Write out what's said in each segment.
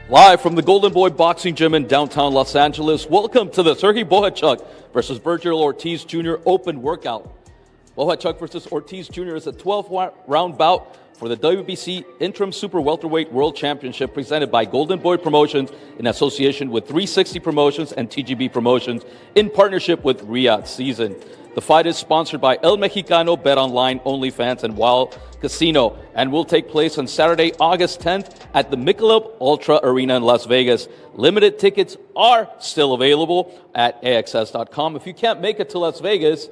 Live from the Golden Boy Boxing Gym in downtown Los Angeles, welcome to the Serhii Bohachuk versus Vergil Ortiz Jr. Open Workout. Bohachuk versus Ortiz Jr. is a 12-round bout for the WBC Interim Super Welterweight World Championship presented by Golden Boy Promotions in association with 360 Promotions and TGB Promotions in partnership with DAZN. The fight is sponsored by El Mexicano, BetOnline, OnlyFans, and Wild Casino, and will take place on Saturday, August 10th at the Michelob ULTRA Arena in Las Vegas. Limited tickets are still available at AXS.com. If you can't make it to Las Vegas,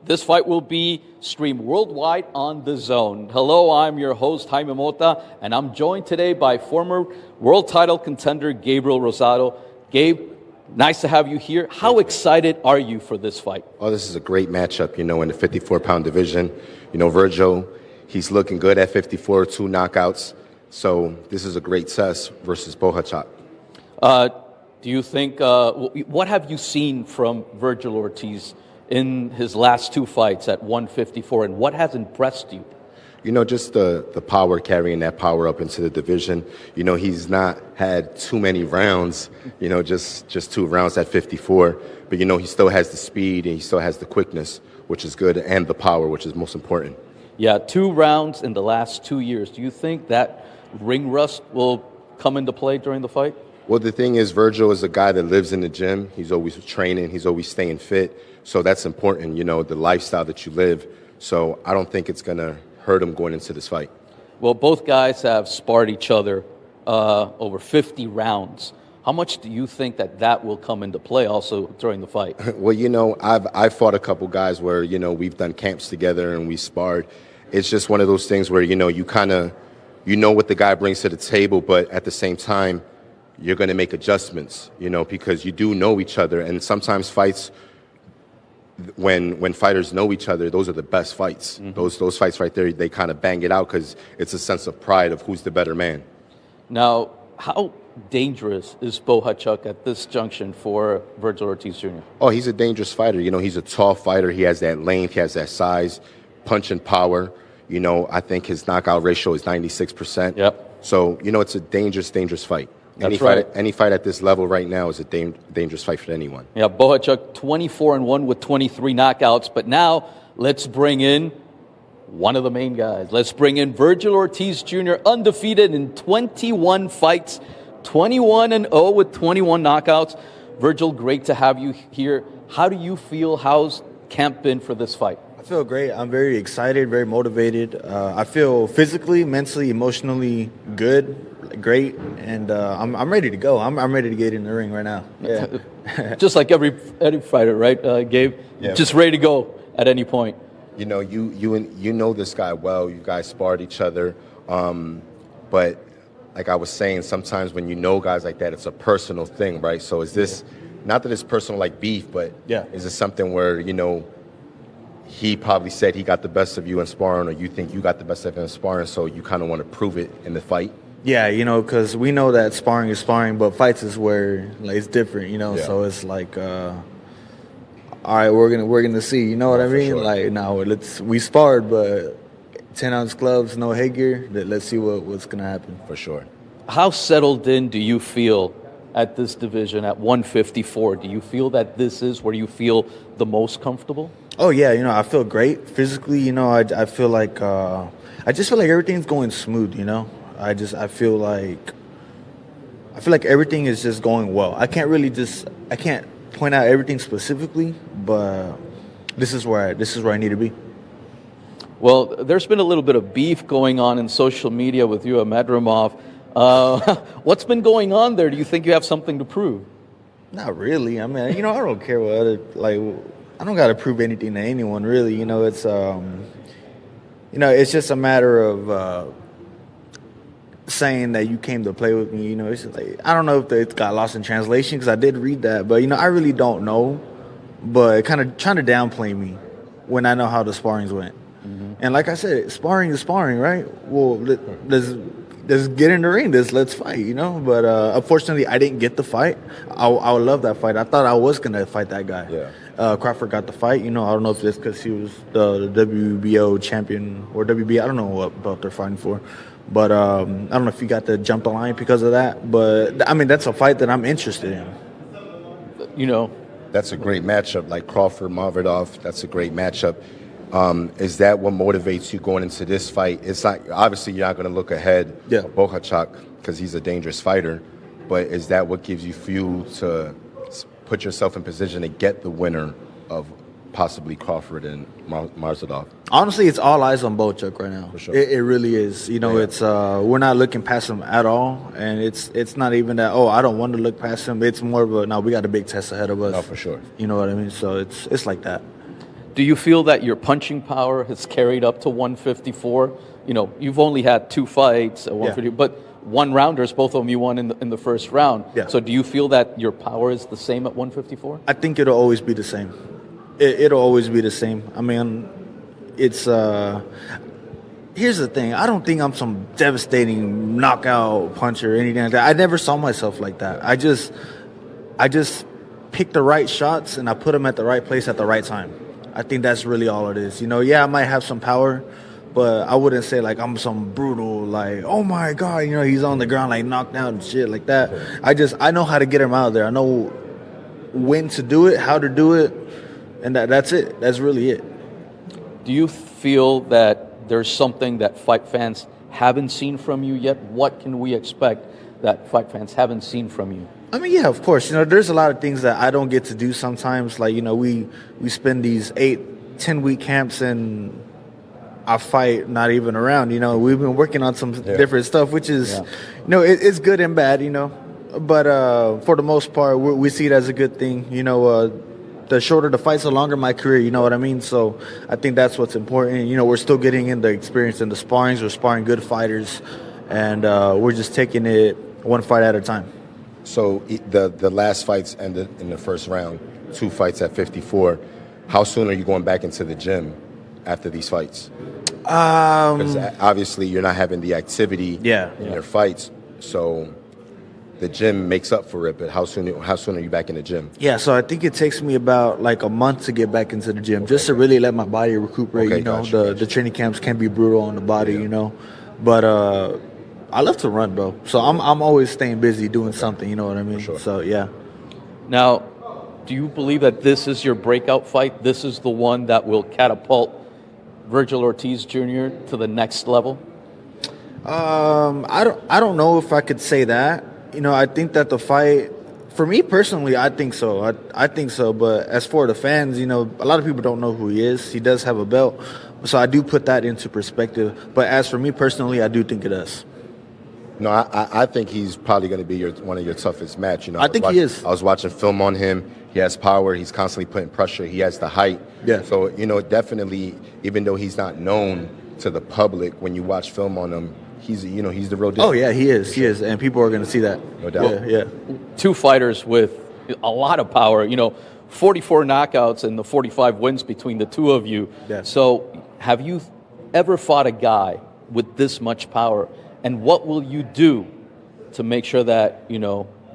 this fight will be streamed worldwide on DAZN. Hello, I'm your host, Jaime Mota, and I'm joined today by former world title contender Gabriel Rosado. Gabe, nice to have you here. How excited are you for this fight? Oh, this is a great matchup, in the 54-pound division. Vergil, he's looking good at 54, 2 knockouts. So this is a great test versus Bohachuk. Do you think, what have you seen from Vergil Ortiz in his last 2 fights at 154, and what has impressed you? Just the power, carrying that power up into the division. He's not had too many rounds, just 2 rounds at 54. But, he still has the speed and he still has the quickness, which is good, and the power, which is most important. Yeah, 2 rounds in the last 2 years. Do you think that ring rust will come into play during the fight? Well, the thing is, Vergil is a guy that lives in the gym. He's always training. He's always staying fit. So that's important, the lifestyle that you live. So I don't think it's going to hurt him going into this fight. Well, both guys have sparred each other over 50 rounds. How much do you think that will come into play also during the fight? Well, I've fought a couple guys where, we've done camps together and we sparred. It's just one of those things where, you kind of, what the guy brings to the table, but at the same time, you're going to make adjustments, because you do know each other. And sometimes fights, when fighters know each other, those are the best fights. Mm-hmm. Those fights right there, they kind of bang it out because it's a sense of pride of who's the better man. Now, how dangerous is Bohachuk at this junction for Vergil Ortiz Jr.? Oh, he's a dangerous fighter. He's a tall fighter. He has that length. He has that size, punch and power. I think his knockout ratio is 96%. Yep. So, it's a dangerous fight. Any fight at this level right now is a dangerous fight for anyone. Yeah, Bohachuk 24-1 with 23 knockouts. But now let's bring in one of the main guys. Let's bring in Vergil Ortiz Jr., undefeated in 21 fights, 21-0 with 21 knockouts. Vergil, great to have you here. How do you feel? How's camp been for this fight? I feel great. I'm very excited, very motivated. I feel physically, mentally, emotionally good, great, and I'm ready to go. I'm ready to get in the ring right now. Yeah. Just like every fighter, right, Gabe? Yeah. Just ready to go at any point. You know this guy well. You guys sparred each other, but like I was saying, sometimes when you know guys like that, it's a personal thing, right? So is this not that it's personal like beef, but is it something where he probably said he got the best of you in sparring, or you think you got the best of him in sparring, so you kind of want to prove it in the fight? Yeah, because we know that sparring is sparring, but fights is where it's different, Yeah. So it's like, all right, we're gonna see, what I mean? Sure. Like now we sparred, but 10-ounce gloves, no headgear. Let's see what's gonna happen. For sure. How settled in do you feel at this division at 154? Do you feel that this is where you feel the most comfortable? Oh yeah, I feel great physically. I feel like I just feel like everything's going smooth. I feel like everything is just going well. I can't point out everything specifically, but this is where I need to be. Well, there's been a little bit of beef going on in social media with you and Madrimov. What's been going on there? Do you think you have something to prove? Not really. I mean, I don't care what I don't got to prove anything to anyone, really. It's it's just a matter of saying that you came to play with me. It's like, I don't know if it got lost in translation because I did read that, but I really don't know. But kind of trying to downplay me when I know how the sparrings went. Mm-hmm. And like I said, sparring is sparring, right? Well, let's get in the ring. Let's fight, But unfortunately, I didn't get the fight. I would love that fight. I thought I was gonna fight that guy. Yeah. Crawford got the fight. I don't know if it's because he was the WBO champion or WBA. I don't know what belt they're fighting for. But I don't know if he got to jump the line because of that. But, I mean, that's a fight that I'm interested in. That's a great matchup, like Crawford-Marvidov. That's a great matchup. Is that what motivates you going into this fight? It's like, obviously, you're not going to look ahead of Bohachuk because he's a dangerous fighter. But is that what gives you fuel to put yourself in position to get the winner of possibly Crawford and Marvidov? Honestly, it's all eyes on Bohachuk right now. For sure. It really is. It's we're not looking past him at all, and it's not even that. Oh, I don't want to look past him. It's more of a no. We got a big test ahead of us. No, for sure. You know what I mean? So it's like that. Do you feel that your punching power has carried up to 154? You've only had 2 fights at 150, but one-rounders, both of them you won in the first round. Yeah. So do you feel that your power is the same at 154? I think it'll always be the same. It'll always be the same. I mean, it's here's the thing. I don't think I'm some devastating knockout puncher or anything like that. I never saw myself like that. I just pick the right shots and I put them at the right place at the right time. I think that's really all it is. I might have some power, but I wouldn't say like I'm some brutal, like, oh my God, he's on the ground like knocked out and shit like that. I know how to get him out of there. I know when to do it, how to do it, and that's it. That's really it. Do you feel that there's something that fight fans haven't seen from you yet? What can we expect that fight fans haven't seen from you? I mean, yeah, of course. There's a lot of things that I don't get to do sometimes. Like, we spend these 8-10 week camps and I fight not even around. We've been working on some different stuff, which is, it's good and bad, But for the most part, we see it as a good thing. The shorter the fights, the longer my career, you know what I mean? So I think that's what's important. We're still getting in the experience in the sparrings. We're sparring good fighters, and we're just taking it one fight at a time. So the last fights ended in the first round, 2 fights at 54. How soon are you going back into the gym after these fights? Because obviously you're not having the activity in your fights, so the gym makes up for it. But how soon are you back in the gym? Yeah, so I think it takes me about like a month to get back into the gym, just to really let my body recuperate. The training camps can be brutal on the body, but I love to run, bro. So I'm always staying busy doing something, you know what I mean? Sure. So yeah. Now, do you believe that this is your breakout fight? This is the one that will catapult Vergil Ortiz Jr. to the next level? I don't know if I could say that. I think that the fight, for me personally, I think so. I think so. But as for the fans, a lot of people don't know who he is. He does have a belt, so I do put that into perspective. But as for me personally, I do think it does. No, I think he's probably going to be one of your toughest match. I think he is. I was watching film on him. He has power. He's constantly putting pressure. He has the height. Yeah. So, definitely, even though he's not known to the public, when you watch film on him, he's the real deal. Oh, yeah, he is. He is. And people are going to see that. No doubt. Yeah. 2 fighters with a lot of power. 44 knockouts and the 45 wins between the 2 of you. Yeah. So have you ever fought a guy with this much power? And what will you do to make sure that,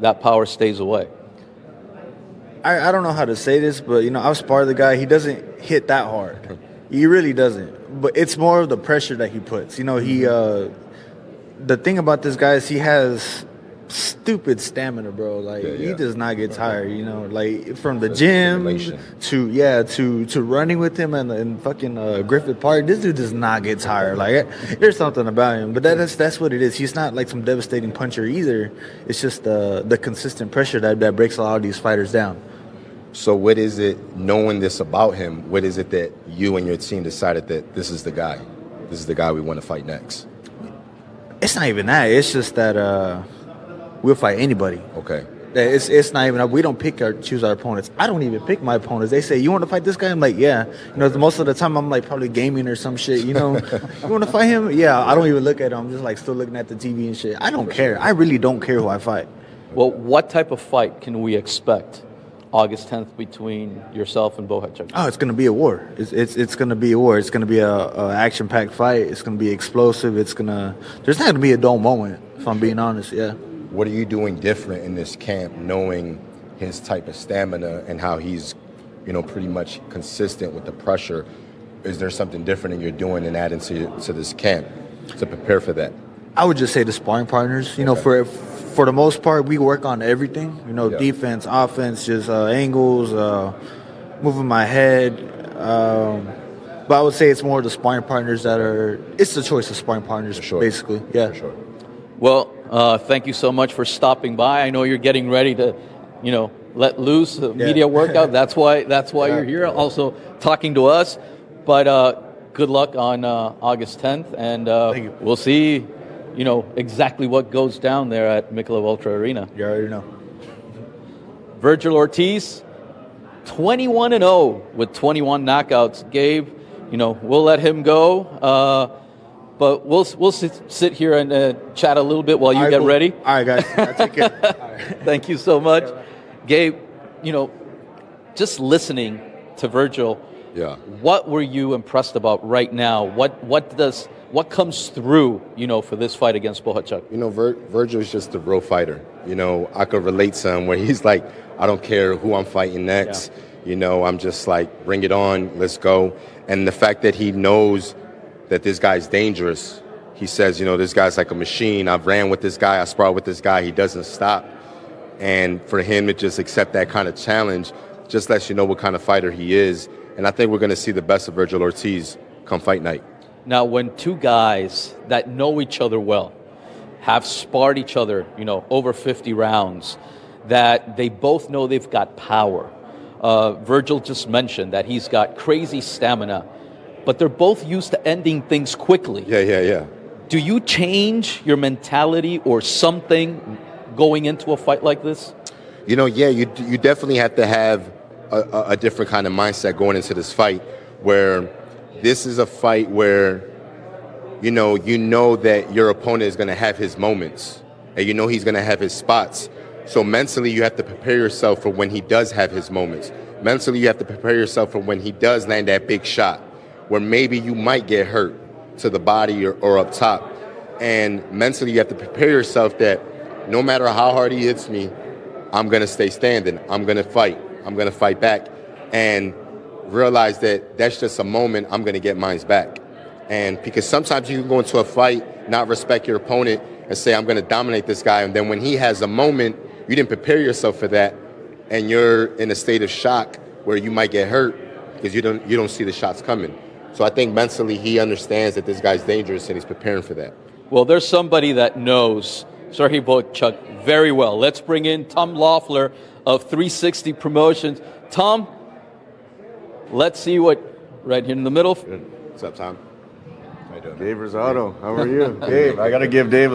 that power stays away? I don't know how to say this, but, I've sparred the guy. He doesn't hit that hard. He really doesn't. But it's more of the pressure that he puts. The thing about this guy is he has stupid stamina, bro. Like, he does not get tired, like from the gym to running with him and fucking Griffith Park. This dude does not get tired. Like, there's something about him, but that's what it is. He's not like some devastating puncher either. It's just the consistent pressure that breaks a lot of these fighters down. So what is it, knowing this about him, what is it that you and your team decided that this is the guy? This is the guy we want to fight next? It's not even that. It's just that we'll fight anybody. Okay. It's not even, we don't choose our opponents. I don't even pick my opponents. They say, you want to fight this guy? I'm like, yeah. Most of the time I'm like probably gaming or some shit, You want to fight him? Yeah, I don't even look at him. I'm just like still looking at the TV and shit. I don't care. I really don't care who I fight. Well, what type of fight can we expect August 10th between yourself and Bohachuk? Oh, it's going to be a war. It's going to be a war. It's going to be a action-packed fight. It's going to be explosive. There's not going to be a dull moment, if I'm being honest, yeah. What are you doing different in this camp, knowing his type of stamina and how he's pretty much consistent with the pressure. Is there something different that you're doing and adding to this camp to prepare for that? I would just say the sparring partners. For the most part, we work on everything. Defense, offense, just angles, moving my head. But I would say it's more the sparring partners it's the choice of sparring partners, basically. Yeah. For sure. Well, thank you so much for stopping by. I know you're getting ready to, let loose the media workout. That's why you're here. Also talking to us. But good luck on August 10th, and we'll see, exactly what goes down there at Michelob ULTRA Arena. You already know. Vergil Ortiz, 21-0 with 21 knockouts. Gabe, we'll let him go, but we'll sit here and chat a little bit while you get ready. All right, guys. I'll take care. Right. Thank you so much. Gabe, just listening to Vergil, what were you impressed about right now? What comes through, for this fight against Bohachuk? Vergil is just a real fighter. I could relate to him where he's like, I don't care who I'm fighting next. I'm just like, bring it on, let's go. And the fact that he knows that this guy's dangerous, he says, this guy's like a machine. I've ran with this guy, I sparred with this guy, he doesn't stop. And for him to just accept that kind of challenge just lets you know what kind of fighter he is. And I think we're going to see the best of Vergil Ortiz come fight night. Now, when two guys that know each other well have sparred each other, over 50 rounds, that they both know they've got power. Vergil just mentioned that he's got crazy stamina, but they're both used to ending things quickly. Yeah. Do you change your mentality or something going into a fight like this? You definitely have to have a different kind of mindset going into this fight, where this is a fight where, you know that your opponent is going to have his moments, and he's going to have his spots. So mentally, you have to prepare yourself for when he does have his moments. Mentally, you have to prepare yourself for when he does land that big shot, where maybe you might get hurt to the body or up top. And mentally, you have to prepare yourself that no matter how hard he hits me, I'm going to stay standing. I'm going to fight. I'm going to fight back. And realize that that's just a moment, I'm going to get mine back. And because sometimes you can go into a fight, not respect your opponent, and say, I'm going to dominate this guy. And then when he has a moment, you didn't prepare yourself for that, and you're in a state of shock where you might get hurt because you don't see the shots coming. So I think mentally he understands that this guy's dangerous, and he's preparing for that. Well, there's somebody that knows Serhii Bohachuk very well. Let's bring in Tom Loeffler of 360 Promotions. Tom, let's see right here in the middle. What's up, Tom? How you doing? Gabe Rosado, how are you? Gabe, I got to give Gabe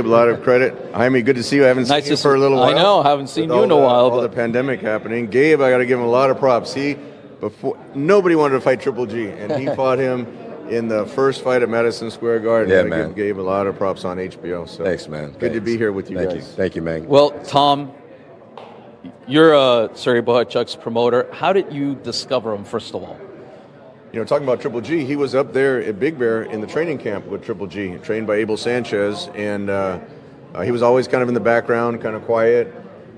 a lot of credit. Jaime, good to see you. I haven't seen you for a little while. I know, haven't seen you in a while. All the pandemic happening. Gabe, I got to give him a lot of props. Before nobody wanted to fight Triple G, and he fought him in the first fight at Madison Square Garden. Yeah, I man. Give Gabe a lot of props on HBO. So thanks, man. Good to be here with you guys. Thank you, man. Well, Tom, you're Serhii Bohachuk's promoter. How did you discover him, first of all? Talking about Triple G, he was up there at Big Bear in the training camp with Triple G, trained by Abel Sanchez, and he was always kind of in the background, kind of quiet.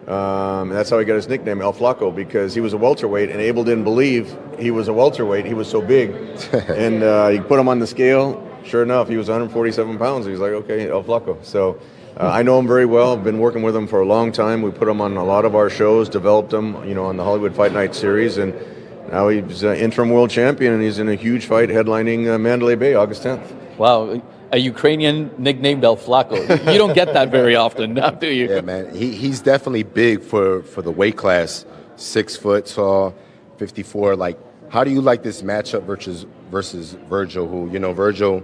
And that's how he got his nickname, El Flaco, because he was a welterweight, and Abel didn't believe he was a welterweight. He was so big. And you put him on the scale, sure enough, he was 147 pounds. He was like, okay, El Flaco. So I know him very well. I've been working with him for a long time. We put him on a lot of our shows, developed him, on the Hollywood Fight Night series, and now he's an interim world champion, and he's in a huge fight headlining Mandalay Bay August 10th. Wow. A Ukrainian nicknamed El Flaco. You don't get that very often, now, do you? Yeah, man. He's definitely big for the weight class. 6 foot tall, 54. Like, how do you like this matchup versus Vergil, who, Vergil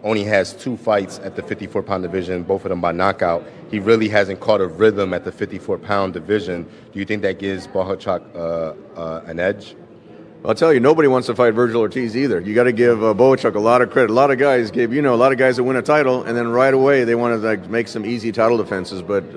only has 2 fights at the 54-pound division, both of them by knockout. He really hasn't caught a rhythm at the 54-pound division. Do you think that gives Bohachuk an edge? I'll tell you, nobody wants to fight Vergil Ortiz either. You got to give Bohachuk a lot of credit. A lot of guys a lot of guys that win a title, and then right away they want to make some easy title defenses. But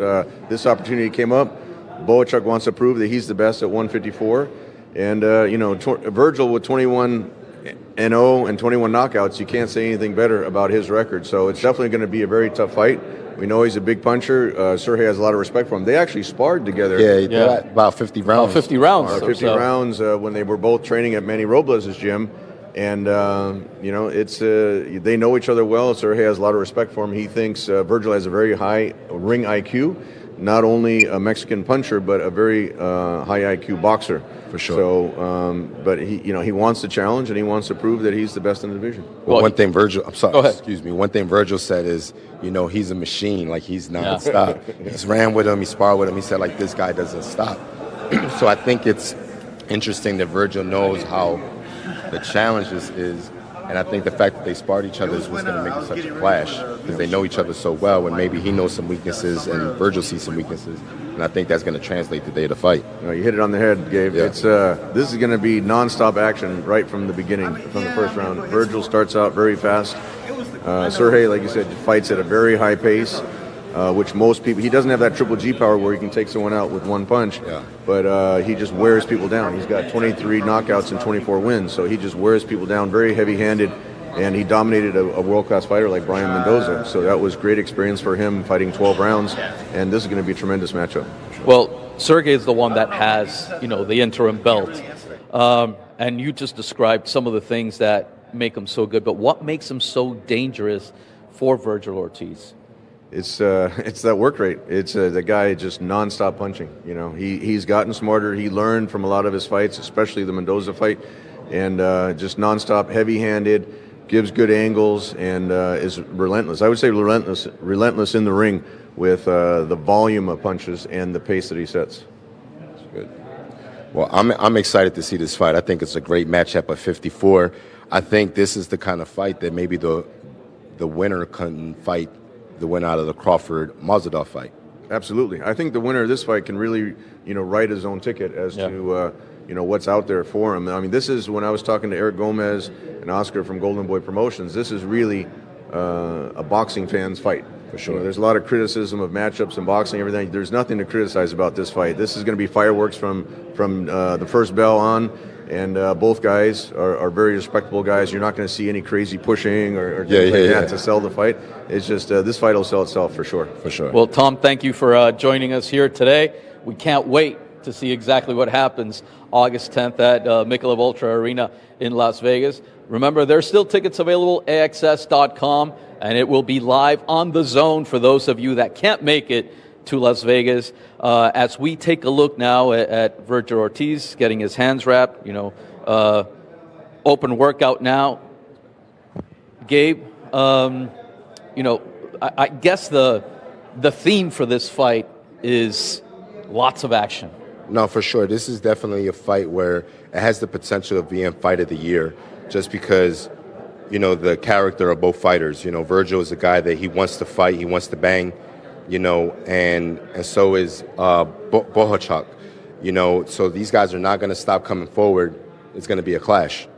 this opportunity came up. Bohachuk wants to prove that he's the best at 154, and Vergil with 21 2-0 and 21 knockouts. You can't say anything better about his record. So it's definitely going to be a very tough fight. We know he's a big puncher. Serhii has a lot of respect for him. They actually sparred together. Yeah, about 50 rounds. About 50 rounds. 50 rounds when they were both training at Manny Robles' gym. And, it's they know each other well. Serhii has a lot of respect for him. He thinks Vergil has a very high ring IQ, not only a Mexican puncher, but a very high IQ boxer. For sure. So, but he wants to challenge, and he wants to prove that he's the best in the division. Well, one thing Vergil, go ahead. Excuse me. One thing Vergil said is, he's a machine. Like, he's non-stop. He's ran with him. He sparred with him. He said, like, this guy doesn't stop. So I think it's interesting that Vergil knows how the challenge is, and I think the fact that they sparred each other is what's going to make it such a clash, because they know each other so well, and maybe he knows some weaknesses and Vergil sees some weaknesses, and I think that's going to translate the day of the fight. You hit it on the head, Gabe. Yeah. It's this is going to be nonstop action right from the beginning, from the first round. Vergil starts out very fast. Serhii, like you said, fights at a very high pace, which most people, he doesn't have that triple G power where he can take someone out with one punch, but he just wears people down. He's got 23 knockouts and 24 wins, so he just wears people down, very heavy-handed, and he dominated a world-class fighter like Brian Mendoza, so that was great experience for him, fighting 12 rounds, and this is going to be a tremendous matchup. Well, Serhii is the one that has, the interim belt, and you just described some of the things that make him so good, but what makes him so dangerous for Vergil Ortiz? It's that work rate. It's the guy just nonstop punching. He's gotten smarter. He learned from a lot of his fights, especially the Mendoza fight, and just nonstop, heavy-handed, gives good angles, and is relentless. I would say relentless in the ring with the volume of punches and the pace that he sets. That's good. Well, I'm excited to see this fight. I think it's a great matchup at 54. I think this is the kind of fight that maybe the winner can fight the winner out of the Crawford-Mazadov fight. Absolutely. I think the winner of this fight can really, write his own ticket as to, what's out there for him. I mean, this is, when I was talking to Eric Gomez and Oscar from Golden Boy Promotions, this is really a boxing fan's fight. For sure. There's a lot of criticism of matchups and boxing, everything. There's nothing to criticize about this fight. This is going to be fireworks from the first bell on. And both guys are very respectable guys. You're not going to see any crazy pushing or things like that to sell the fight. It's just this fight will sell itself for sure. For sure. Well, Tom, thank you for joining us here today. We can't wait to see exactly what happens August 10th at Michelob ULTRA Arena in Las Vegas. Remember, there's still tickets available, AXS.com, and it will be live on the DAZN for those of you that can't make it to Las Vegas, as we take a look now at Vergil Ortiz getting his hands wrapped, open workout now. Gabe, I guess the theme for this fight is lots of action. No, for sure. This is definitely a fight where it has the potential of being fight of the year, just because, the character of both fighters. Vergil is a guy that he wants to fight, he wants to bang, and so is Bohachuk, so these guys are not going to stop coming forward. It's going to be a clash.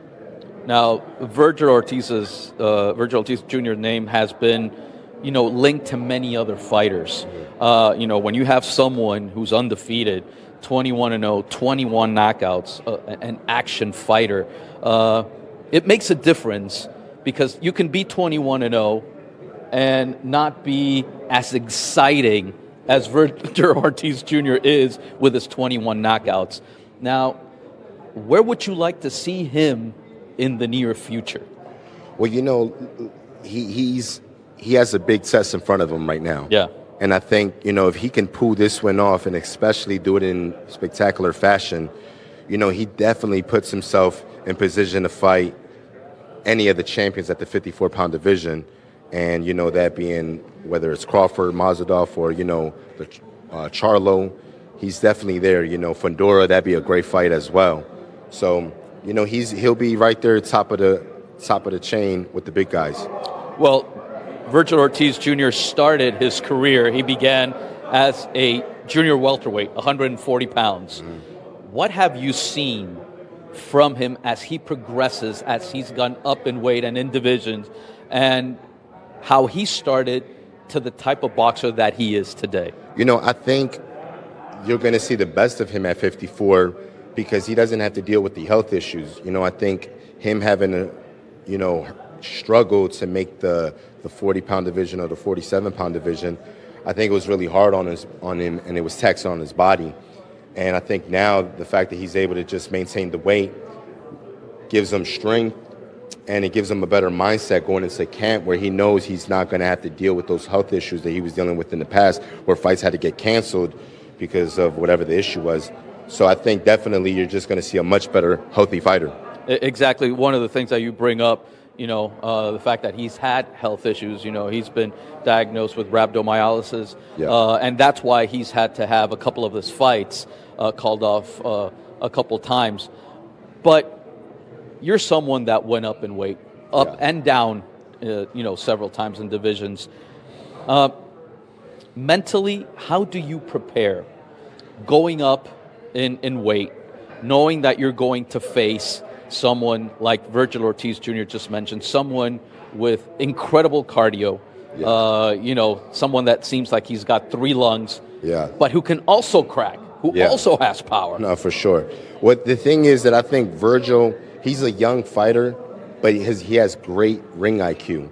Now, Vergil Ortiz Jr.'s name has been, linked to many other fighters. When you have someone who's undefeated, 21-0, 21 knockouts, an action fighter, it makes a difference, because you can be 21-0 and not be as exciting as Vergil Ortiz Jr. is with his 21 knockouts. Now, where would you like to see him in the near future? Well, he has a big test in front of him right now. Yeah. And I think, if he can pull this one off, and especially do it in spectacular fashion, he definitely puts himself in position to fight any of the champions at the 54-pound division. And, that being whether it's Crawford, Mazadov, or, the Charlo, he's definitely there. Fundora, that'd be a great fight as well. So, he'll be right there top of the chain with the big guys. Well, Vergil Ortiz Jr. started his career. He began as a junior welterweight, 140 pounds. Mm-hmm. What have you seen from him as he progresses, as he's gone up in weight and in divisions, and how he started to the type of boxer that he is today? I think you're going to see the best of him at 54, because he doesn't have to deal with the health issues. I think him having to, struggle to make the 40-pound division or the 47-pound division, I think it was really hard on him, and it was taxing on his body. And I think now the fact that he's able to just maintain the weight gives him strength, and it gives him a better mindset going into camp where he knows he's not going to have to deal with those health issues that he was dealing with in the past, where fights had to get canceled because of whatever the issue was. So I think definitely you're just going to see a much better, healthy fighter. Exactly. One of the things that you bring up, the fact that he's had health issues, he's been diagnosed with rhabdomyolysis, and that's why he's had to have a couple of his fights called off a couple times. But you're someone that went up in weight, and down, several times in divisions. Mentally, how do you prepare going up in weight, knowing that you're going to face someone like Vergil Ortiz Jr. just mentioned, someone with incredible cardio, someone that seems like he's got 3 lungs, but who can also crack, who also has power? No, for sure. The thing is that I think Vergil, he's a young fighter, but he has great ring IQ,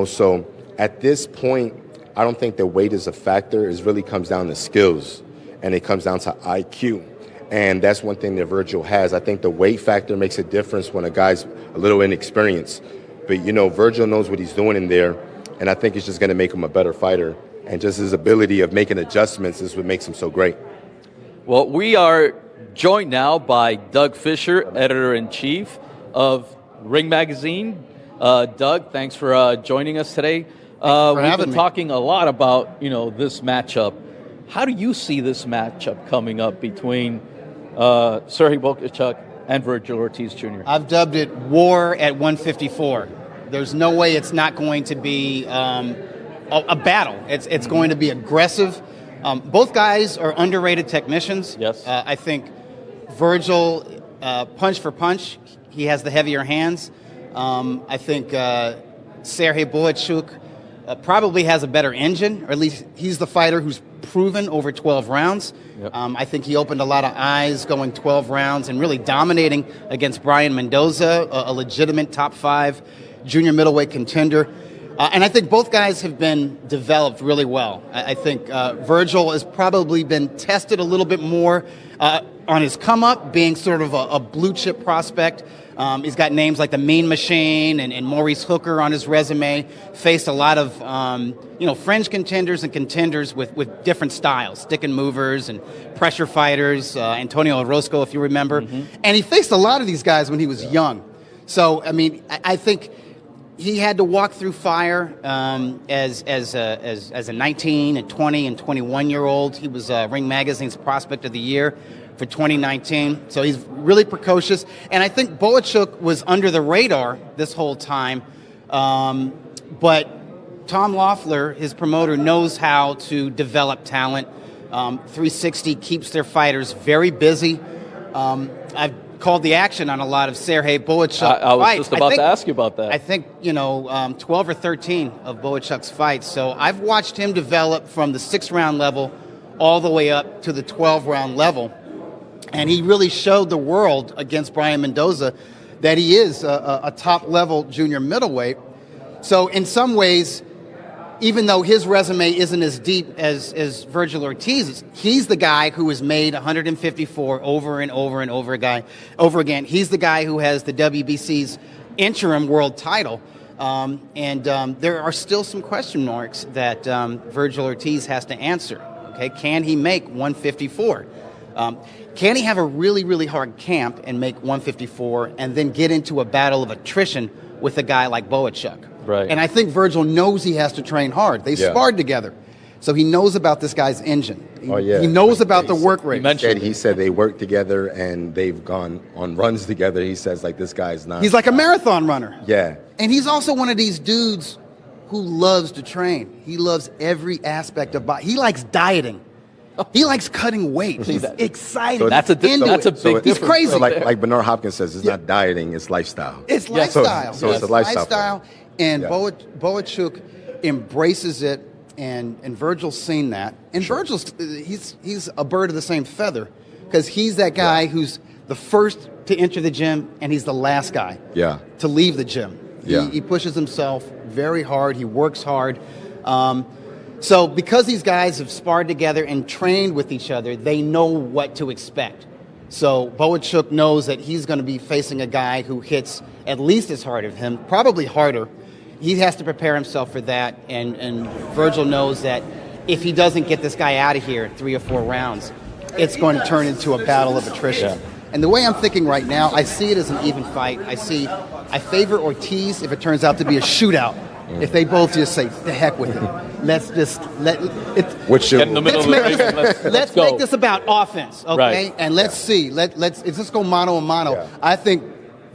so at this point, I don't think that weight is a factor. It really comes down to skills, and it comes down to IQ. And that's one thing that Vergil has. I think the weight factor makes a difference when a guy's a little inexperienced. But, Vergil knows what he's doing in there, and I think it's just going to make him a better fighter. And just his ability of making adjustments is what makes him so great. Well, we are joined now by Doug Fischer, editor-in-chief of Ring Magazine. Doug, thanks for joining us today. We've been talking a lot about, this matchup. How do you see this matchup coming up between Serhii Bohachuk and Vergil Ortiz Jr.? I've dubbed it War at 154. There's no way it's not going to be a battle. It's going to be aggressive. Both guys are underrated technicians. Yes. I think Vergil, punch for punch, he has the heavier hands. I think Serhii Bohachuk probably has a better engine, or at least he's the fighter who's proven over 12 rounds. Yep. I think he opened a lot of eyes going 12 rounds and really dominating against Brian Mendoza, a legitimate top 5 junior middleweight contender. And I think both guys have been developed really well. I think Vergil has probably been tested a little bit more on his come-up, being sort of a blue-chip prospect. He's got names like the Mean Machine and Maurice Hooker on his resume. Faced a lot of fringe contenders and contenders with different styles, stick and movers and pressure fighters. Antonio Orozco, if you remember, and he faced a lot of these guys when he was young. So I think he had to walk through fire as a 19 and 20 and 21-year-old. He was Ring Magazine's Prospect of the Year for 2019. So he's really precocious. And I think Bohachuk was under the radar this whole time. But Tom Loeffler, his promoter, knows how to develop talent. 360 keeps their fighters very busy. I've called the action on a lot of Serhii Bohachuk fights. I was just about to ask you about that. I think, 12 or 13 of Bohachuk's fights. So I've watched him develop from the 6-round level all the way up to the 12-round level. And he really showed the world against Brian Mendoza that he is a top-level junior middleweight. So in some ways, even though his resume isn't as deep as Vergil Ortiz's, he's the guy who has made 154 over and over and over again. He's the guy who has the WBC's interim world title. And there are still some question marks that Vergil Ortiz has to answer. Okay, can he make 154? Can he have a really, really hard camp and make 154 and then get into a battle of attrition with a guy like Bohachuk? Right. And I think Vergil knows he has to train hard. They sparred together. So he knows about this guy's engine. He knows about the work rate. He said they work together and they've gone on runs together. He says, this guy's not. He's like a marathon runner. Yeah. And he's also one of these dudes who loves to train. He loves every aspect of body. He likes dieting. He likes cutting weight. He's excited. So that's a big difference. He's crazy. So like Bernard Hopkins says, it's not dieting, it's lifestyle. It's lifestyle. So it's a lifestyle. And Bohachuk embraces it, and Vergil's seen that. And Vergil's he's a bird of the same feather because he's that guy who's the first to enter the gym and he's the last guy to leave the gym. He pushes himself very hard. He works hard. So because these guys have sparred together and trained with each other, they know what to expect. So Bohachuk knows that he's going to be facing a guy who hits at least as hard as him, probably harder. He has to prepare himself for that, and Vergil knows that if he doesn't get this guy out of here in 3 or 4 rounds, it's going to turn into a battle of attrition. And the way I'm thinking right now, I see it as an even fight. I favor Ortiz if it turns out to be a shootout. If they both just say, the heck with it. Let's just let it. Get in the middle of the ring. Let's make this about offense, okay? Right. And let's see. Let's just go mano a mano. Yeah. I think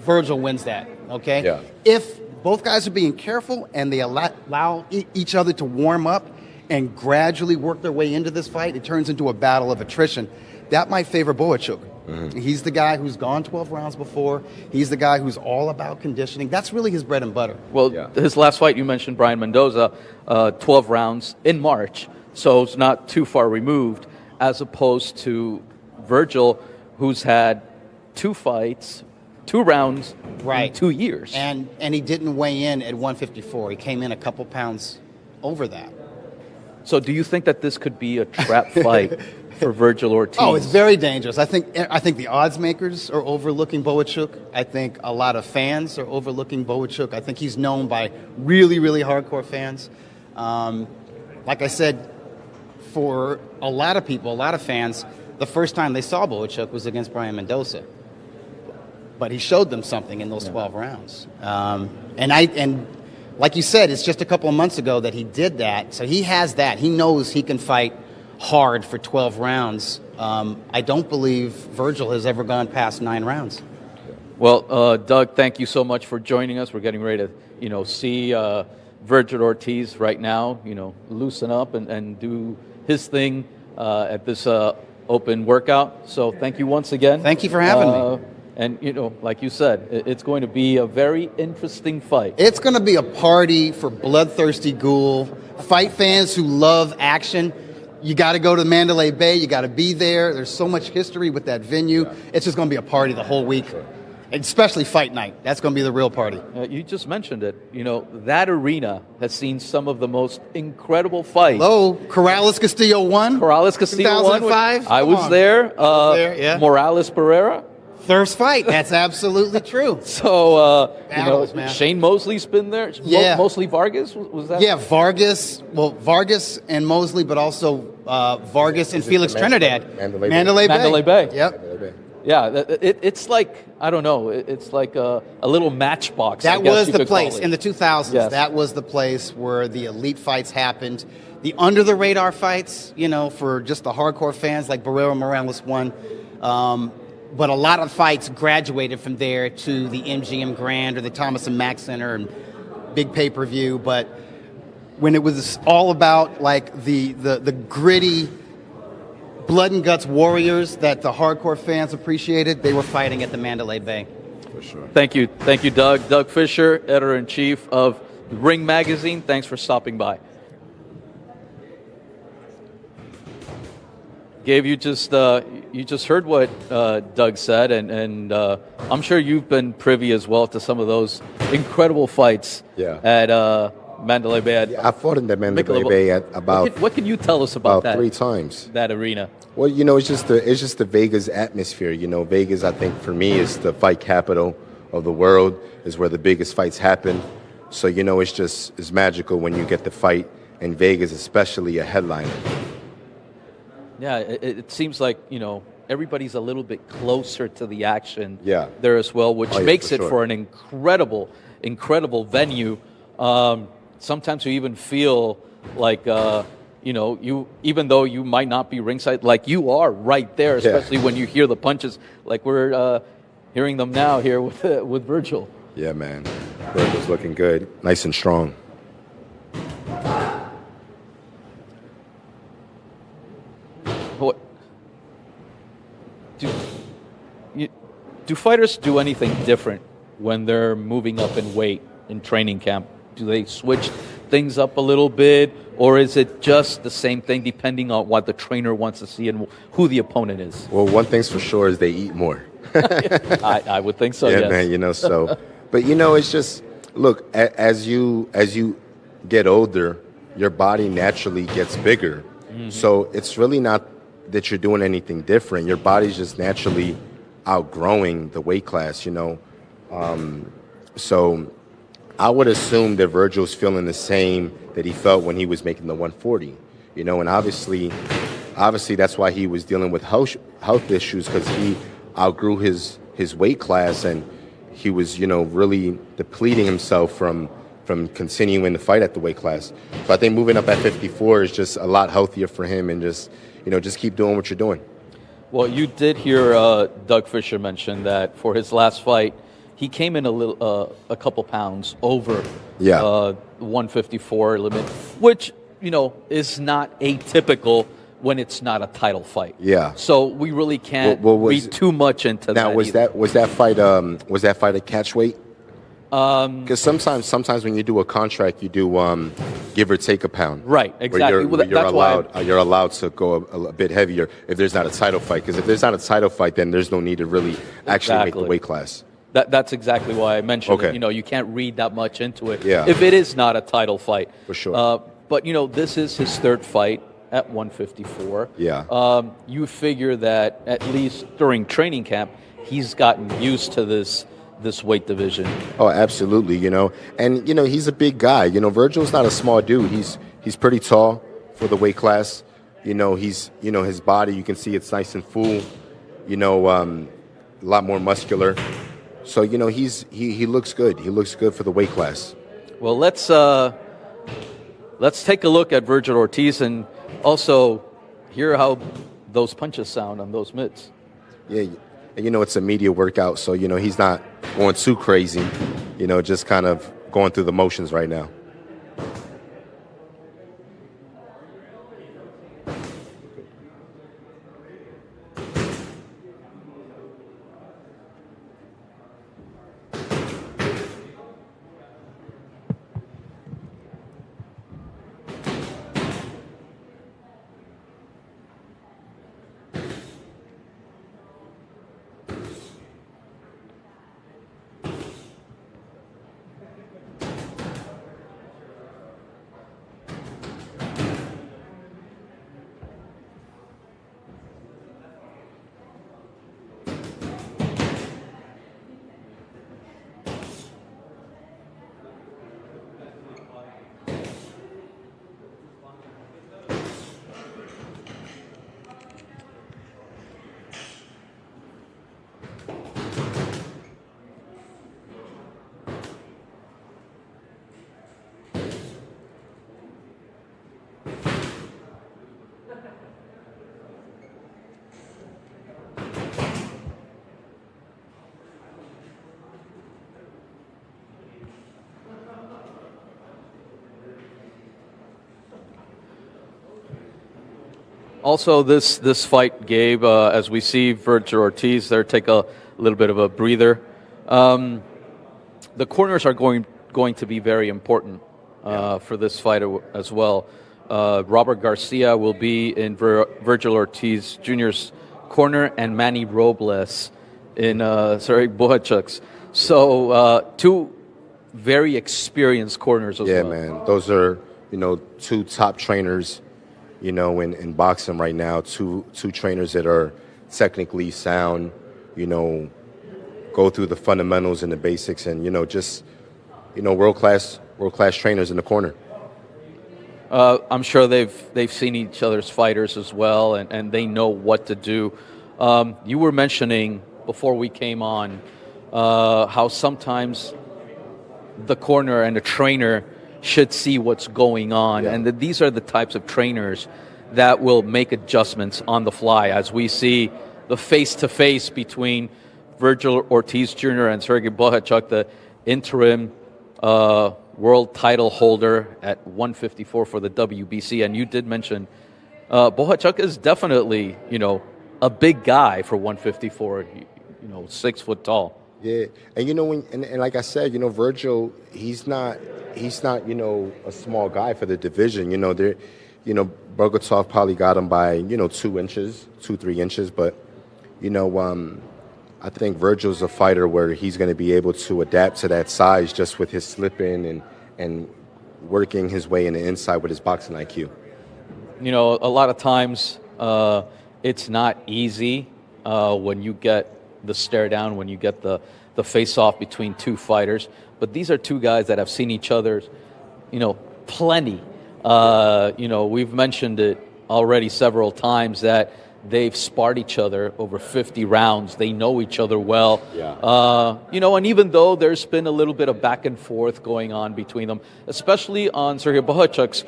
Vergil wins that, okay? Yeah. If both guys are being careful and they allow each other to warm up and gradually work their way into this fight, it turns into a battle of attrition. That might favor Bohachuk. He's the guy who's gone 12 rounds before. He's the guy who's all about conditioning. That's really his bread and butter. Well, his last fight, you mentioned Brian Mendoza, 12 rounds in March, so it's not too far removed, as opposed to Vergil, who's had 2 fights, 2 rounds in 2 years. And he didn't weigh in at 154. He came in a couple pounds over that. So do you think that this could be a trap fight for Vergil Ortiz? Oh, it's very dangerous. I think the odds makers are overlooking Bohachuk. I think a lot of fans are overlooking Bohachuk. I think he's known by really, really hardcore fans. Like I said, for a lot of people, a lot of fans, the first time they saw Bohachuk was against Brian Mendoza. But he showed them something in those 12 rounds. And like you said, it's just a couple of months ago that he did that. So he has that. He knows he can fight hard for 12 rounds. I don't believe Vergil has ever gone past 9 rounds. Well, Doug, thank you so much for joining us. We're getting ready to, see Vergil Ortiz right now, loosen up and do his thing at this open workout. So thank you once again. Thank you for having me. And, like you said, it's going to be a very interesting fight. It's going to be a party for bloodthirsty ghoul, fight fans who love action. You got to go to Mandalay Bay. You got to be there. There's so much history with that venue. It's just going to be a party the whole week, especially fight night. That's going to be the real party. You just mentioned it. That arena has seen some of the most incredible fights. Hello, Corrales Castillo won. Corrales Castillo 2005. I was there. Morales Pereira. Thirst fight. That's absolutely true. So, Battles, man. Shane Mosley's been there. Yeah. Mosley Vargas, was that? Yeah, Vargas. Well, Vargas and Mosley, but also Vargas and Felix Trinidad. Mandalay Bay. Mandalay Bay. Yep. Mandalay Bay. Yeah, it's like, I don't know, it's like a little matchbox. That I guess was you the could place call it. in the 2000s. Yes. That was the place where the elite fights happened. The under-the-radar fights, for just the hardcore fans, like Barrero Morales won. But a lot of fights graduated from there to the MGM Grand or the Thomas and Mack Center and big pay-per-view. But when it was all about like the gritty blood and guts warriors that the hardcore fans appreciated, they were fighting at the Mandalay Bay. For sure. Thank you, Doug. Doug Fisher, editor-in-chief of Ring Magazine. Thanks for stopping by. Gabe, you just heard what Doug said, and I'm sure you've been privy as well to some of those incredible fights at Mandalay Bay. I fought in the Mandalay Bay at about. What can you tell us about that? 3 times. That arena. Well, it's just the Vegas atmosphere. Vegas, I think for me is the fight capital of the world. Is where the biggest fights happen. So it's magical when you get the fight in Vegas, especially a headliner. Yeah, it seems like, everybody's a little bit closer to the action there as well, which makes it for an incredible venue. Sometimes you even feel like, you even though you might not be ringside, like you are right there, especially when you hear the punches, like we're hearing them now here with Vergil. Yeah, man. Vergil's looking good, nice and strong. Do fighters do anything different when they're moving up in weight in training camp? Do they switch things up a little bit, or is it just the same thing depending on what the trainer wants to see and who the opponent is? Well, one thing's for sure is they eat more. I would think so, Yeah, yes. man, so, but it's just, look, as you get older, your body naturally gets bigger. Mm-hmm. So it's really not that you're doing anything different. Your body's just naturally outgrowing the weight class, So I would assume that Vergil's feeling the same that he felt when he was making the 140, and obviously that's why he was dealing with health issues, because he outgrew his weight class, and he was, really depleting himself from continuing to fight at the weight class. So I think moving up at 54 is just a lot healthier for him, and just keep doing what you're doing. Well, you did hear Doug Fisher mention that for his last fight, he came in a couple pounds over 154 limit, which, is not atypical when it's not a title fight. Yeah. So we really can't read too much into that. Now, was that fight a catch weight? Because sometimes when you do a contract, you do give or take a pound. Right, exactly. You're allowed to go a bit heavier if there's not a title fight. Because if there's not a title fight, then there's no need to really actually make the weight class. That's exactly why I mentioned it. You can't read that much into it Yeah. if it is not a title fight. For sure. But, this is his third fight at 154. Yeah. You figure that at least during training camp, he's gotten used to this weight division. Oh, absolutely, And, he's a big guy. Vergil's not a small dude. He's pretty tall for the weight class. He's, his body, you can see it's nice and full, a lot more muscular. So, he looks good. He looks good for the weight class. Well, let's take a look at Vergil Ortiz and also hear how those punches sound on those mitts. Yeah, it's a media workout, so, he's not going too crazy, just kind of going through the motions right now. Also, this fight, Gabe, as we see Vergil Ortiz there take a little bit of a breather, the corners are going to be very important for this fight as well. Robert Garcia will be in Vergil Ortiz Jr.'s corner, and Manny Robles in Serhii Bohachuk's. So two very experienced corners as well. Yeah, man. Those are, two top trainers, in boxing right now. Two trainers that are technically sound, go through the fundamentals and the basics, and, just, world class trainers in the corner. I'm sure they've seen each other's fighters as well, and they know what to do. You were mentioning before we came on how sometimes the corner and the trainer should see what's going on, and that these are the types of trainers that will make adjustments on the fly, as we see the face-to-face between Vergil Ortiz Jr. and Serhii Bohachuk, the interim world title holder at 154 for the WBC. And you did mention Bohachuk is definitely, a big guy for 154, 6 foot tall. Yeah, and and like I said, Vergil, he's not he's not, a small guy for the division. Bogatov probably got him by, 2 inches, 2-3 inches. But, I think Vergil's a fighter where he's going to be able to adapt to that size just with his slipping and working his way in the inside with his boxing IQ. A lot of times it's not easy when you get the stare down, when you get the face-off between two fighters. But these are two guys that have seen each other, plenty. We've mentioned it already several times that they've sparred each other over 50 rounds. They know each other well. Yeah. And even though there's been a little bit of back and forth going on between them, especially on Serhii Bohachuk's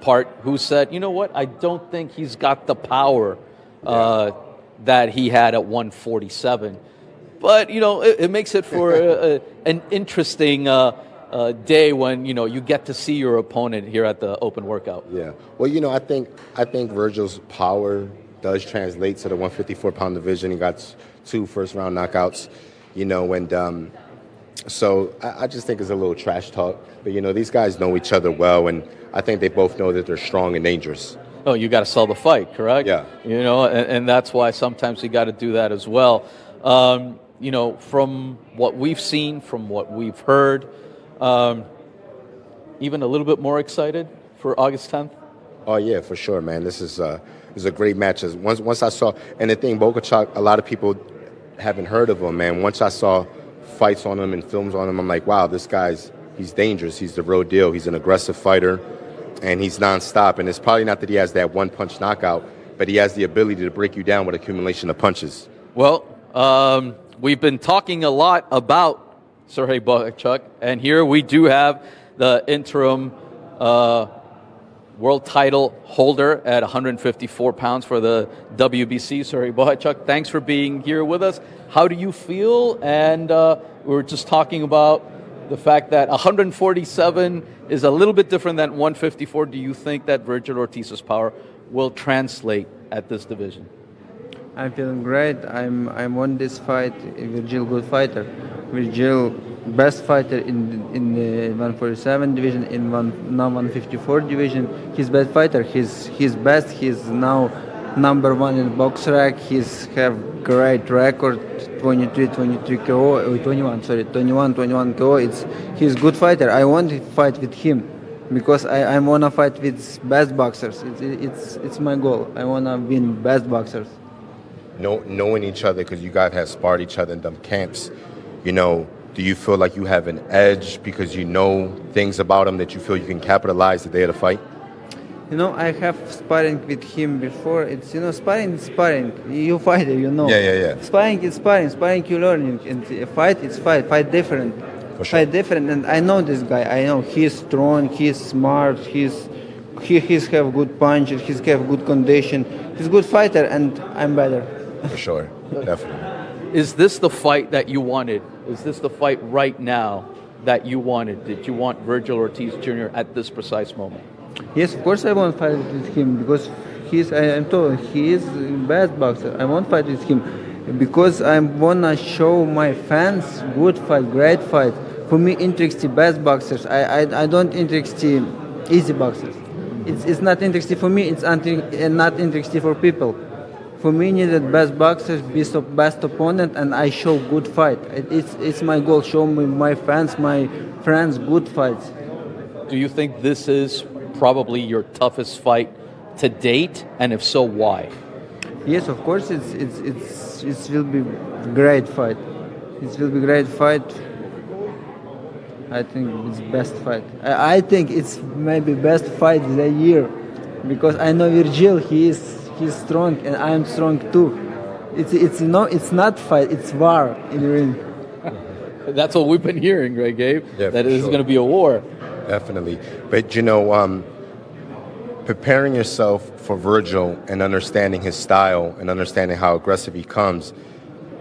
part, who said, I don't think he's got the power that he had at 147. But, it makes it for an interesting day when, you get to see your opponent here at the open workout. Yeah. Well, I think Vergil's power does translate to the 154-pound division. He got 2 first-round knockouts, and so I just think it's a little trash talk. But, these guys know each other well, and I think they both know that they're strong and dangerous. Oh, you got to sell the fight, correct? Yeah. And that's why sometimes you got to do that as well. From what we've seen, from what we've heard, even a little bit more excited for August 10th? Oh, yeah, for sure, man. This is a great match. Once I saw, and the thing, Bohachuk, a lot of people haven't heard of him, man. Once I saw fights on him and films on him, I'm like, wow, he's dangerous. He's the real deal. He's an aggressive fighter, and he's nonstop. And it's probably not that he has that one-punch knockout, but he has the ability to break you down with accumulation of punches. Well, we've been talking a lot about Serhii Bohachuk, and here we do have the interim world title holder at 154 pounds for the WBC, Serhii Bohachuk. Thanks for being here with us. How do you feel? And we were just talking about the fact that 147 is a little bit different than 154. Do you think that Vergil Ortiz's power will translate at this division? I'm feeling great. I'm won this fight. Vergil, good fighter. Vergil, best fighter in the 147 division, in now 154 division. He's best fighter. He's best. He's now number 1 in BoxRec. He's have great record. 23 KO, 21 KO. He's good fighter. I want to fight with him because I wanna fight with best boxers. It's my goal. I wanna win best boxers. Knowing each other, because you guys have sparred each other in them camps, do you feel like you have an edge because you know things about him that you feel you can capitalize the day of the fight? I have sparring with him before. It's, sparring is sparring. You fight it, Yeah. Sparring is sparring. Sparring you learn. And fight is fight. Fight different. For sure. Fight different. And I know this guy. I know he's strong. He's smart. He's have good punches. He's have good condition. He's a good fighter, and I'm better. For sure, definitely. Is this the fight that you wanted? Is this the fight right now that you wanted? Did you want Vergil Ortiz Jr. at this precise moment? Yes, of course I want to fight with him because I'm told he is the best boxer. I want to fight with him because I want to show my fans good fight, great fight. For me, interesting best boxers. I don't interesting easy boxers. It's not interesting for me. It's not interesting for people. For me, needed best boxers, best opponent, and I show good fight. It's my goal. Show me my fans, my friends, good fights. Do you think this is probably your toughest fight to date, and if so, why? Yes, of course. It will be great fight. It will be great fight. I think it's best fight. I think it's maybe best fight of the year because I know Vergil. He's strong and I'm strong too. It's not fight, it's war in the ring. That's what we've been hearing, right, Gabe? Yeah, that it is sure. going to be a war. Definitely. But preparing yourself for Vergil and understanding his style and understanding how aggressive he comes,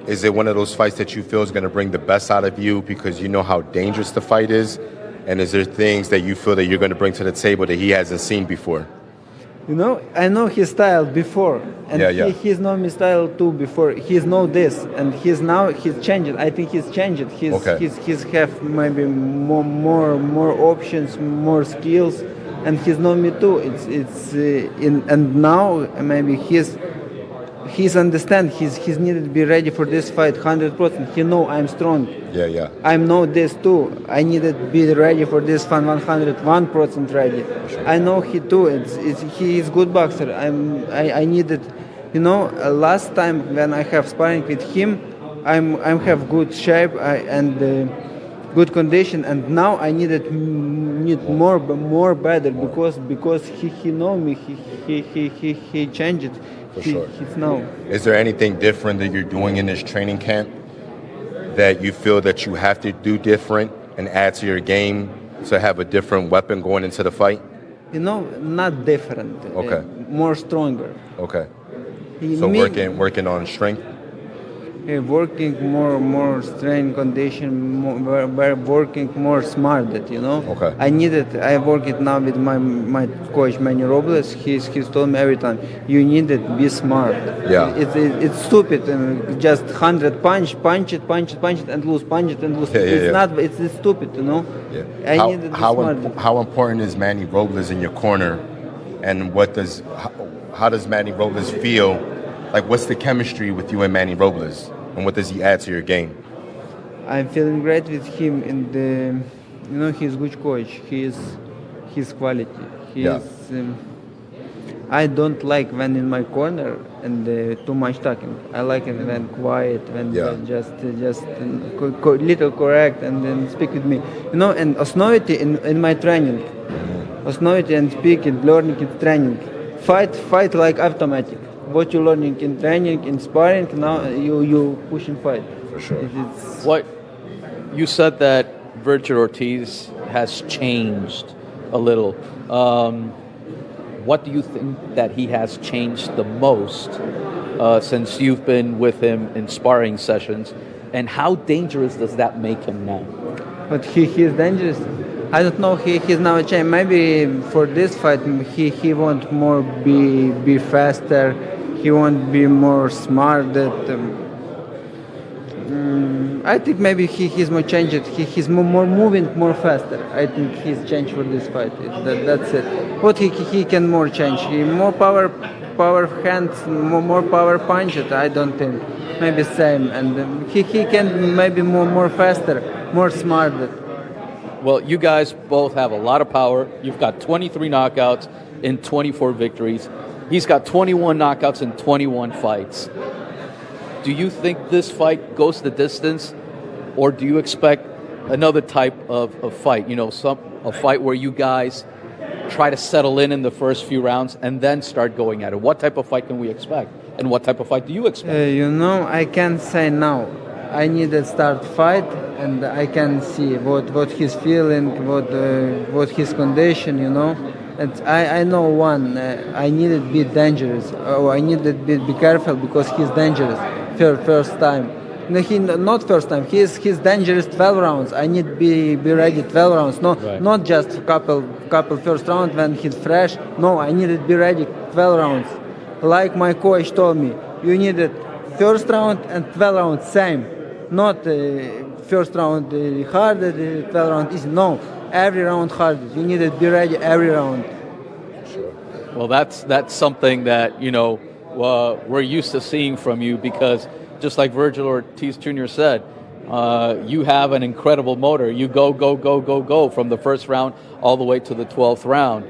is it one of those fights that you feel is going to bring the best out of you because you know how dangerous the fight is? And is there things that you feel that you're going to bring to the table that he hasn't seen before? You know, I know his style before, and he's know my style too before. He's know this, and he's changed. I think he's changed. He's have maybe more options, more skills, and he's know me too. And now maybe he's understand. He's needed to be ready for this fight 100%. He know I'm strong. Yeah. I know this too. I needed to be ready for this fight 101% ready. Sure. I know he too. He is good boxer. I needed, you know, last time when I have sparring with him, I have good shape and good condition, and now I need more better because he know me. He changed it. He's now. Is there anything different that you're doing in this training camp that you feel that you have to do different and add to your game to have a different weapon going into the fight? You know, not different. Okay. More stronger. Okay. So working on strength? Working more strength condition, working more smarted, you know. Okay. I work it now with my coach Manny Robles. He's told me every time, you need to be smart. Yeah. It's stupid and just 100 punch it and lose, punch it and lose. It's stupid, you know. Yeah. How important is Manny Robles in your corner, and how does Manny Robles feel? Like, what's the chemistry with you and Manny Robles, and what does he add to your game? I'm feeling great with him, and you know, he's good coach. He's quality. I don't like when in my corner and too much talking. I like it when quiet, when just little correct, and then speak with me. You know, and osnovity in my training, osnovity and speaking, learning in training, fight like automatic. What you're learning in training, in sparring, now you push and fight. For sure. What you said that Vergil Ortiz has changed a little. What do you think that he has changed the most since you've been with him in sparring sessions, and how dangerous does that make him now? But he is dangerous. I don't know. He's now changed. Maybe for this fight, he won't more be faster. He won't be more smart. I think maybe he's more changed. He's more moving, more faster. I think he's changed for this fight. That's it. What he can more change? More power hands, more power punch. I don't think. Maybe same, and he can maybe more faster, more smart. Well, you guys both have a lot of power. You've got 23 knockouts in 24 victories. He's got 21 knockouts in 21 fights. Do you think this fight goes the distance, or do you expect another type of fight? You know, a fight where you guys try to settle in the first few rounds and then start going at it. What type of fight can we expect, and what type of fight do you expect? You know, I can't say now. I need to start fight, and I can see what he's feeling, what his condition, you know. And I know one. I need to be dangerous. I need to be careful because he's dangerous. First time. No, not first time. He's dangerous 12 rounds. I need to be ready 12 rounds. No, right. Not just couple first round when he's fresh. No, I need to be ready 12 rounds. Like my coach told me, you need it first round and 12 rounds same. Not first round hard, 12 round easy. No, every round hard. You need to be ready every round. Sure. Well, that's something that, you know, we're used to seeing from you, because just like Vergil Ortiz Jr. said, you have an incredible motor. You go from the first round all the way to the 12th round.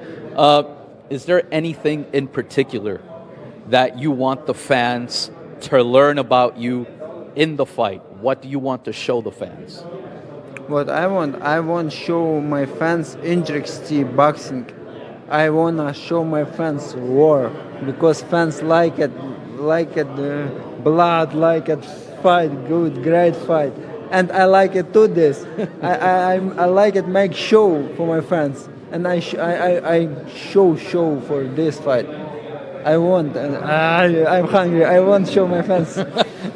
Is there anything in particular that you want the fans to learn about you in the fight? What do you want to show the fans? What I want show my fans interesting boxing. I wanna show my fans war, because fans like it blood, like it fight, good, great fight, and I like it to this. I like it make show for my fans, and I show for this fight. I'm hungry. I want to show my fans.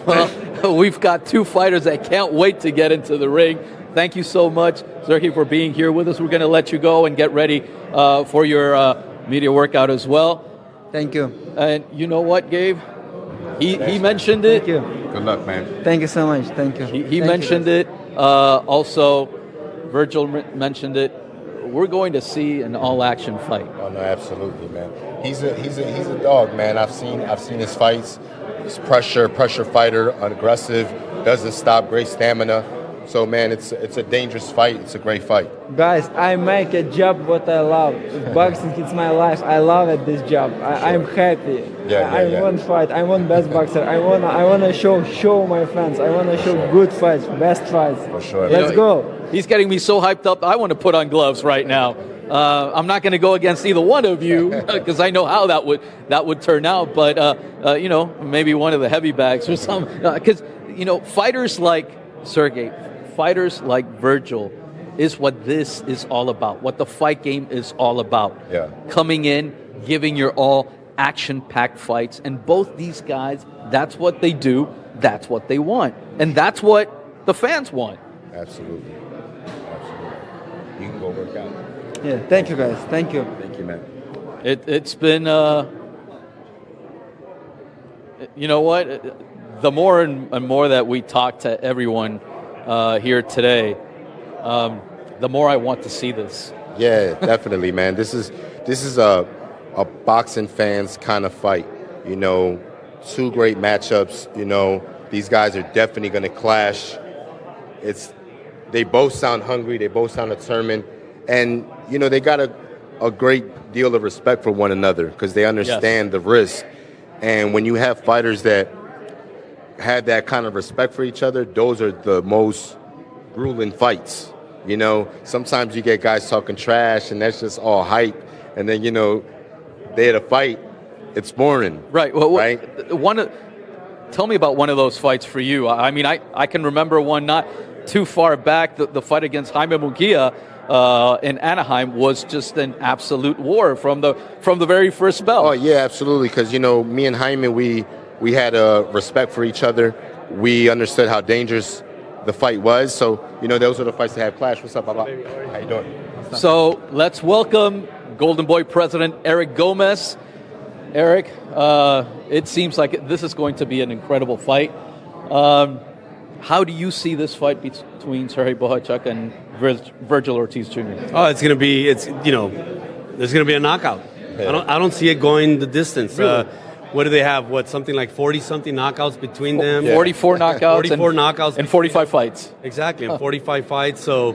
Well, we've got two fighters that can't wait to get into the ring. Thank you so much, Serhii, for being here with us. We're going to let you go and get ready for your media workout as well. Thank you. And you know what, Gabe? He mentioned it. Thank you. Good luck, man. Thank you so much. Thank you. He mentioned it. Also, Vergil mentioned it. We're going to see an all-action fight. Oh no, absolutely, man. He's a dog, man. I've seen his fights. He's pressure fighter, aggressive, doesn't stop, great stamina. So man, it's a dangerous fight. It's a great fight. Guys, I make a job what I love. Boxing, it's my life. I love it, this job. I'm happy. I want fight. I want best boxer. I wanna show my fans. I wanna show good fights, best fights. For sure. Let's go. He's getting me so hyped up. I want to put on gloves right now. I'm not going to go against either one of you because I know how that would turn out. But maybe one of the heavy bags or something. Because fighters like Serhii, fighters like Vergil, is what this is all about. What the fight game is all about. Yeah. Coming in, giving your all, action-packed fights, and both these guys, that's what they do. That's what they want, and that's what the fans want. Absolutely. You can go work out. Yeah, thank you guys. Thank you. Thank you, man. It's been, you know what? The more and more that we talk to everyone here today, the more I want to see this. Yeah, definitely, man. This is a boxing fans kind of fight. Two great matchups. These guys are definitely going to clash. They both sound hungry. They both sound determined. And, they got a great deal of respect for one another because they understand the risk. And when you have fighters that have that kind of respect for each other, those are the most grueling fights. Sometimes you get guys talking trash and that's just all hype. And then, they had a fight, it's boring. Right. Well, right? Tell me about one of those fights for you. I mean, I can remember one not too far back. The fight against Jaime Munguia in Anaheim was just an absolute war from the very first bell. Oh yeah, absolutely. Because me and Jaime, we had a respect for each other. We understood how dangerous the fight was. So those are the fights that have clashed. What's up, Baba? How you doing? So let's welcome Golden Boy President Eric Gomez. Eric, it seems like this is going to be an incredible fight. How do you see this fight between Serhii Bohachuk and Vergil Ortiz Jr.? Oh, there's going to be a knockout. Yeah. I don't see it going the distance. Really? What do they have? Something like 40-something knockouts between them? 44 knockouts. 44 knockouts. And 45 fights. Exactly, and 45 fights. So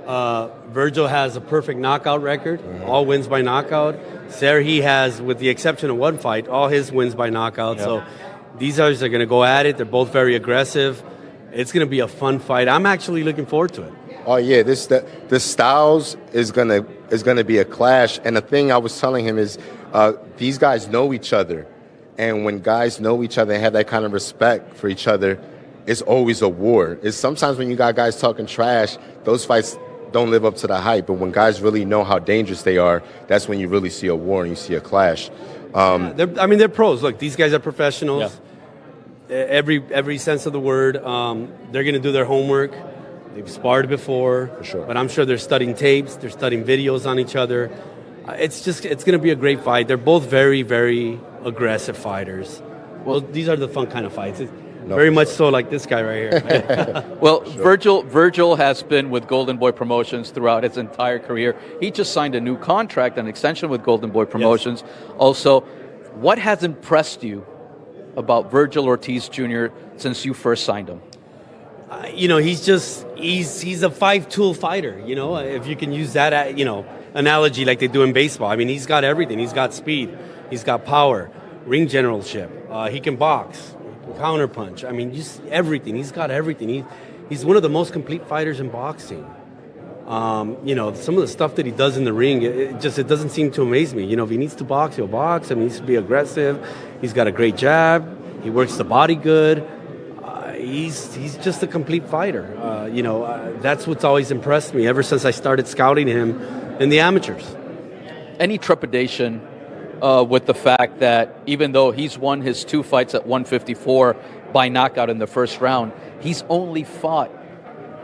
Vergil has a perfect knockout record, all wins by knockout. Serhii has, with the exception of one fight, all his wins by knockout. Yep. So these guys are going to go at it. They're both very aggressive. It's going to be a fun fight. I'm actually looking forward to it. Oh yeah, the styles is gonna be a clash. And the thing I was telling him is these guys know each other, and when guys know each other and have that kind of respect for each other, it's always a war. It's sometimes when you got guys talking trash, those fights don't live up to the hype. But when guys really know how dangerous they are, that's when you really see a war and you see a clash. They're pros. Look, these guys are professionals. Yeah. Every sense of the word. They're going to do their homework. They've sparred before. For sure. But I'm sure they're studying tapes. They're studying videos on each other. It's going to be a great fight. They're both very, very aggressive fighters. Well, these are the fun kind of fights. Very much so like this guy right here. Well, sure. Vergil has been with Golden Boy Promotions throughout his entire career. He just signed a new contract, an extension with Golden Boy Promotions. Yes. Also, what has impressed you about Vergil Ortiz Jr. since you first signed him? He's a five-tool fighter, if you can use that, analogy like they do in baseball. I mean, he's got everything. He's got speed. He's got power, ring generalship. He can box, counterpunch. I mean, just everything. He's got everything. He's one of the most complete fighters in boxing. Some of the stuff that he does in the ring, it doesn't seem to amaze me. If he needs to box, he'll box. I mean, he needs to be aggressive. He's got a great jab. He works the body good. He's just a complete fighter. That's what's always impressed me ever since I started scouting him in the amateurs. Any trepidation with the fact that even though he's won his 2 fights at 154 by knockout in the first round, he's only fought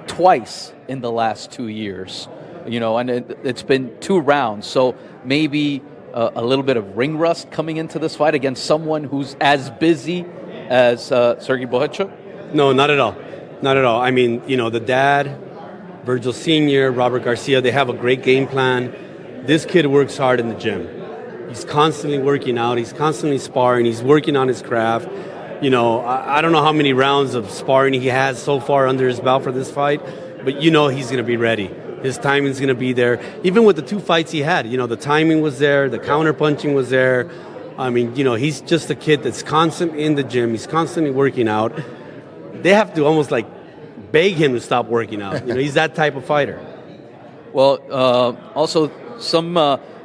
twice in the last 2 years, and it's been 2 rounds. So maybe a little bit of ring rust coming into this fight against someone who's as busy as Serhii Bohachuk? No, not at all. Not at all. I mean, the dad, Vergil Sr., Robert Garcia, they have a great game plan. This kid works hard in the gym. He's constantly working out. He's constantly sparring. He's working on his craft. I don't know how many rounds of sparring he has so far under his belt for this fight, but he's going to be ready. His timing's going to be there. Even with the 2 fights he had, the timing was there, the counter punching was there. I mean, he's just a kid that's constantly in the gym. He's constantly working out. They have to almost like beg him to stop working out. He's that type of fighter. Well, also some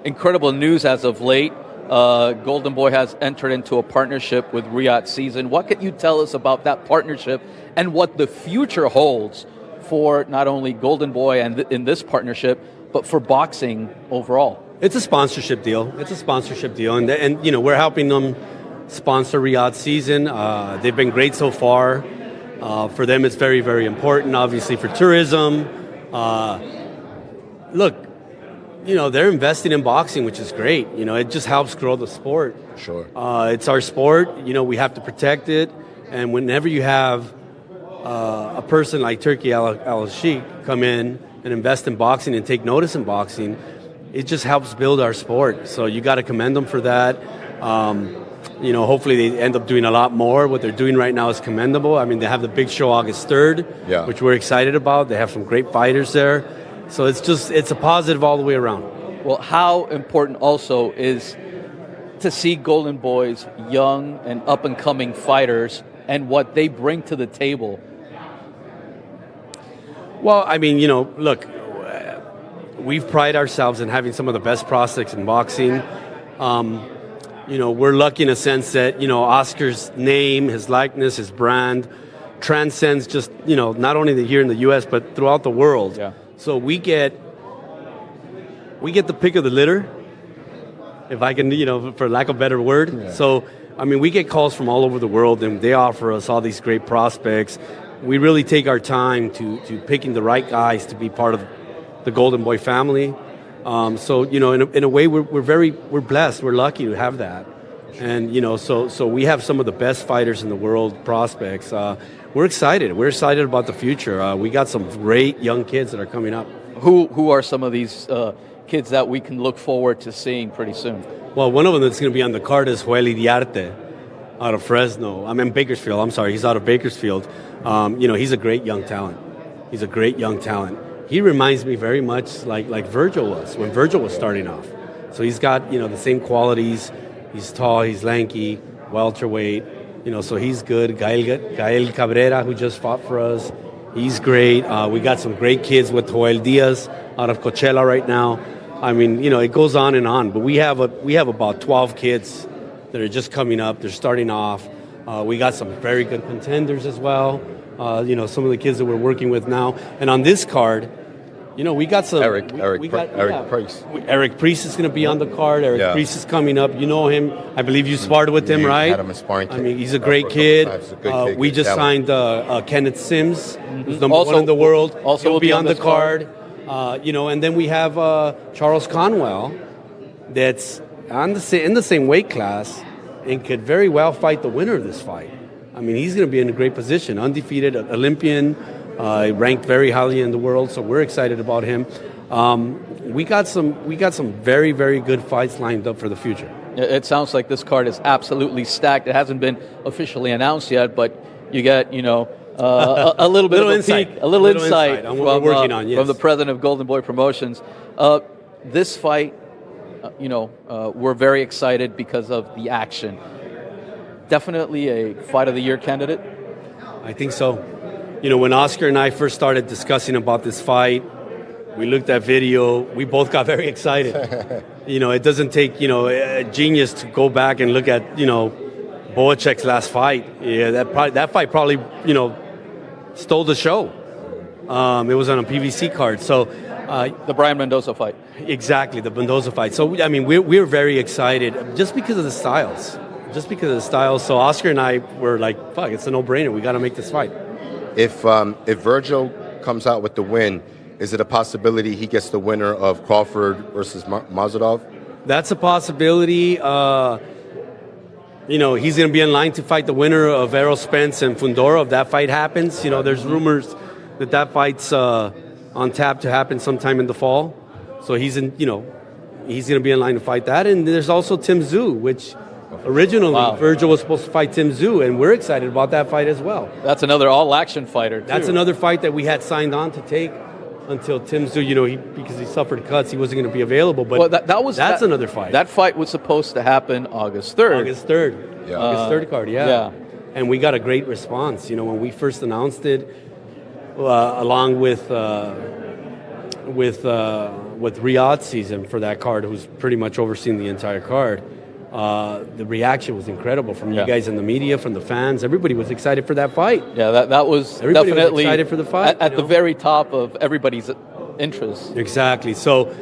incredible news as of late. Golden Boy has entered into a partnership with Riyadh Season. What can you tell us about that partnership and what the future holds for not only Golden Boy and in this partnership, but for boxing overall? It's a sponsorship deal. And we're helping them sponsor Riyadh Season. They've been great so far. For them, it's very, very important, obviously, for tourism. Look, they're investing in boxing, which is great. It just helps grow the sport. Sure. It's our sport. We have to protect it. And whenever you have a person like Turki Al-Sheikh come in and invest in boxing and take notice in boxing, it just helps build our sport. So you got to commend them for that. Hopefully they end up doing a lot more. What they're doing right now is commendable. I mean, they have the big show August 3rd, which we're excited about. They have some great fighters there. So it's a positive all the way around. Well, how important also is to see Golden Boy's young and up-and-coming fighters and what they bring to the table? Well, I mean, look, we've prided ourselves in having some of the best prospects in boxing. We're lucky in a sense that, Oscar's name, his likeness, his brand transcends just, not only here in the U.S., but throughout the world. Yeah. So we get the pick of the litter, if I can, for lack of a better word. Yeah. So, I mean, we get calls from all over the world, and they offer us all these great prospects. We really take our time to picking the right guys to be part of the Golden Boy family. So, in a way, we're blessed. We're lucky to have that. And, so we have some of the best fighters in the world, prospects. We're excited. We're excited about the future. We got some great young kids that are coming up. Who are some of these kids that we can look forward to seeing pretty soon? Well, one of them that's going to be on the card is Joel Iriarte out of Fresno. I'm in Bakersfield. I'm sorry. He's out of Bakersfield. He's a great young talent. He reminds me very much like Vergil was when Vergil was starting off. So he's got, the same qualities. He's tall, he's lanky, welterweight. So he's good. Gael Cabrera, who just fought for us, he's great. We got some great kids with Joel Diaz out of Coachella right now. I mean, it goes on and on. But we have about 12 kids that are just coming up. They're starting off. We got some very good contenders as well. Some of the kids that we're working with now. And on this card, we got some... Eric Priest. Eric Priest is going to be on the card. Eric Priest is coming up. You know him. I believe you sparred with him, right? Had him in sparring. I mean, he's a great kid. We just signed Kenneth Sims, who's number one in the world. Also He'll be on the card. And then we have Charles Conwell, that's in the same weight class and could very well fight the winner of this fight. I mean, he's going to be in a great position. Undefeated Olympian, ranked very highly in the world, so we're excited about him. We got some very, very good fights lined up for the future. It sounds like this card is absolutely stacked. It hasn't been officially announced yet, but you get, a little bit of a insight. peek, a little insight on what we're working on, yes. From the president of Golden Boy Promotions. This fight, we're very excited because of the action. Definitely a Fight of the Year candidate? I think so. When Oscar and I first started discussing about this fight, we looked at video. We both got very excited. It doesn't take, a genius to go back and look at, Bohachuk's last fight. Yeah, that fight probably, stole the show. It was on a PVC card. So the Brian Mendoza fight. Exactly, the Mendoza fight. So, I mean, we're very excited just because of the styles. So Oscar and I were like, fuck, it's a no-brainer. We got to make this fight. If Vergil comes out with the win, is it a possibility he gets the winner of Crawford versus Mazadov? That's a possibility. You know, he's going to be in line to fight the winner of Errol Spence and Fundora. If that fight happens, you know, there's rumors that fight's on tap to happen sometime in the fall. So he's going to be in line to fight that. And there's also Tim Tszyu, which originally Vergil was supposed to fight Tim Tszyu, and we're excited about that fight as well. That's another all-action fighter, too. That's another fight that we had signed on to take until Tim Tszyu, you know, because he suffered cuts, he wasn't going to be available. But that's another fight. That fight was supposed to happen August 3rd. August 3rd. Yeah. August 3rd card, yeah. And we got a great response. You know, when we first announced it, along with Riyadh season for that card, who's pretty much overseeing the entire card, the reaction was incredible from you guys in the media, from the fans. Everybody was excited for that fight. Yeah, that was everybody definitely was excited for the fight, at the very top of everybody's interest. Exactly. So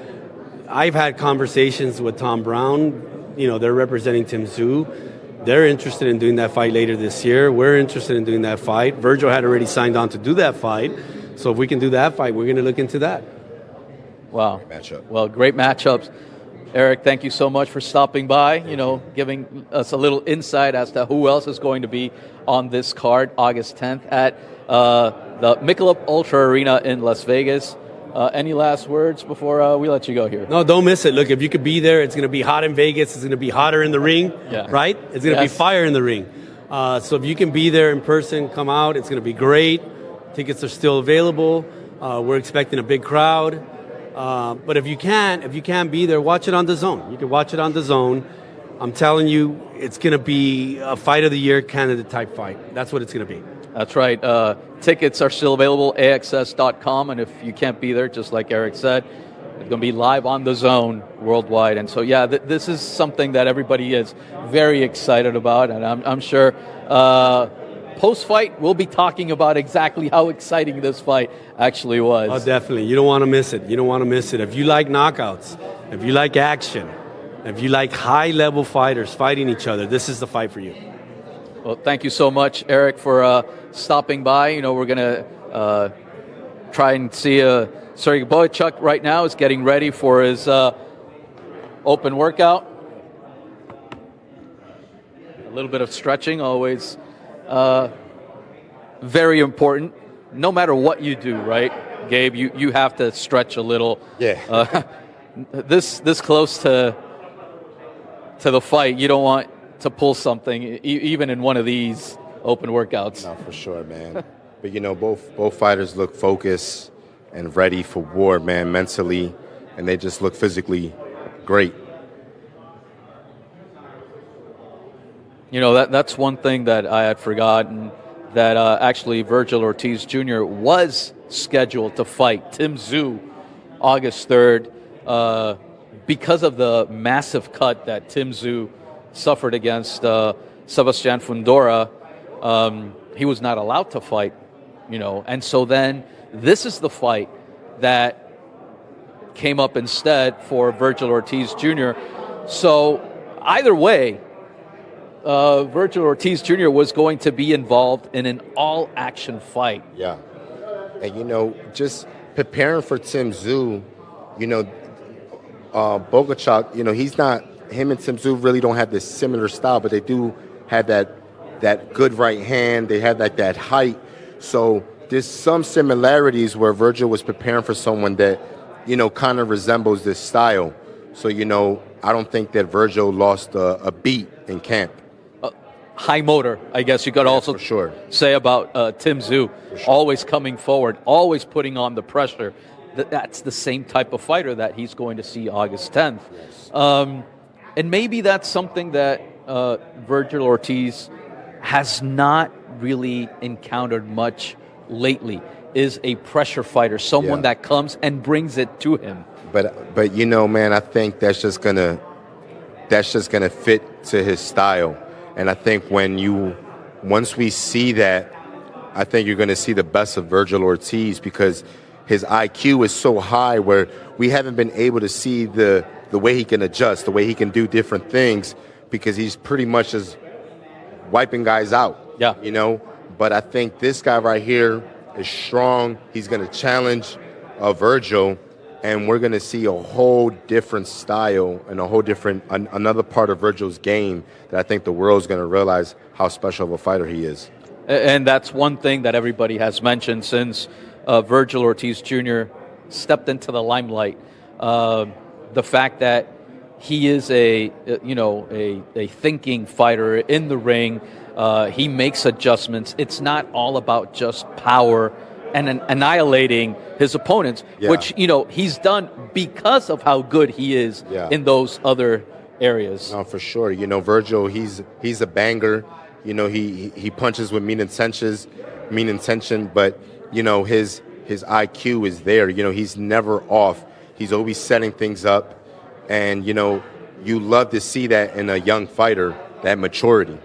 I've had conversations with Tom Brown. You know, they're representing Tim Tszyu. They're interested in doing that fight later this year. We're interested in doing that fight. Vergil had already signed on to do that fight. So if we can do that fight, we're going to look into that. Wow. Great matchup. Well, great matchups. Eric, thank you so much for stopping by, giving us a little insight as to who else is going to be on this card August 10th at the Michelob ULTRA Arena in Las Vegas. Any last words before we let you go here? No, don't miss it. Look, if you could be there, it's going to be hot in Vegas. It's going to be hotter in the ring, right? It's going to be fire in the ring. So if you can be there in person, come out. It's going to be great. Tickets are still available. We're expecting a big crowd. But if you can't be there, watch it on DAZN. You can watch it on DAZN. I'm telling you, it's going to be a fight of the year candidate type fight. That's what it's going to be. That's right. Tickets are still available, AXS.com, and if you can't be there, just like Eric said, it's going to be live on DAZN worldwide. And so, this is something that everybody is very excited about, and I'm sure post-fight we'll be talking about exactly how exciting this fight actually was. Oh, definitely. You don't want to miss it. You don't want to miss it. If you like knockouts, if you like action, if you like high-level fighters fighting each other, this is the fight for you. Well, thank you so much, Eric, for stopping by. We're going to try and see Serhii Bohachuk right now is getting ready for his open workout. A little bit of stretching, always very important. No matter what you do, right, Gabe, you have to stretch a little. Yeah. This close to the fight, you don't want to pull something, even in one of these open workouts. No, for sure, man. But, both fighters look focused and ready for war, man, mentally, and they just look physically great. That's one thing that I had forgotten, that actually Vergil Ortiz Jr. was scheduled to fight Tim Tszyu August 3rd because of the massive cut that Tim Tszyu suffered against Sebastian Fundora. He was not allowed to fight, and so then this is the fight that came up instead for Vergil Ortiz Jr. So either way, Vergil Ortiz Jr. was going to be involved in an all-action fight. Yeah. And, just preparing for Tim Tszyu, Bohachuk, he's not, him and Tim Tszyu really don't have this similar style, but they do have that good right hand. They have that height. So there's some similarities where Vergil was preparing for someone that, kind of resembles this style. So, I don't think that Vergil lost a beat in camp. High motor, I guess you could also say about Tim Tszyu. Always coming forward, always putting on the pressure. That's the same type of fighter that he's going to see August 10th. And maybe that's something that Vergil Ortiz has not really encountered much lately, is a pressure fighter, someone that comes and brings it to him. But man, I think that's just gonna fit to his style. And I think once we see that, I think you're going to see the best of Vergil Ortiz, because his IQ is so high where we haven't been able to see the way he can adjust, the way he can do different things, because he's pretty much just wiping guys out. Yeah. But I think this guy right here is strong. He's going to challenge Vergil, and we're going to see a whole different style and a whole different another part of Vergil's game that I think the world's going to realize how special of a fighter he is. And that's one thing that everybody has mentioned since Vergil Ortiz Jr. stepped into the limelight. The fact that he is a thinking fighter in the ring. He makes adjustments. It's not all about just power and annihilating his opponents, which he's done because of how good he is in those other areas. No, for sure. Vergil, he's a banger. He punches with mean intention, but his IQ is there. He's never off. He's always setting things up, and you love to see that in a young fighter, that maturity.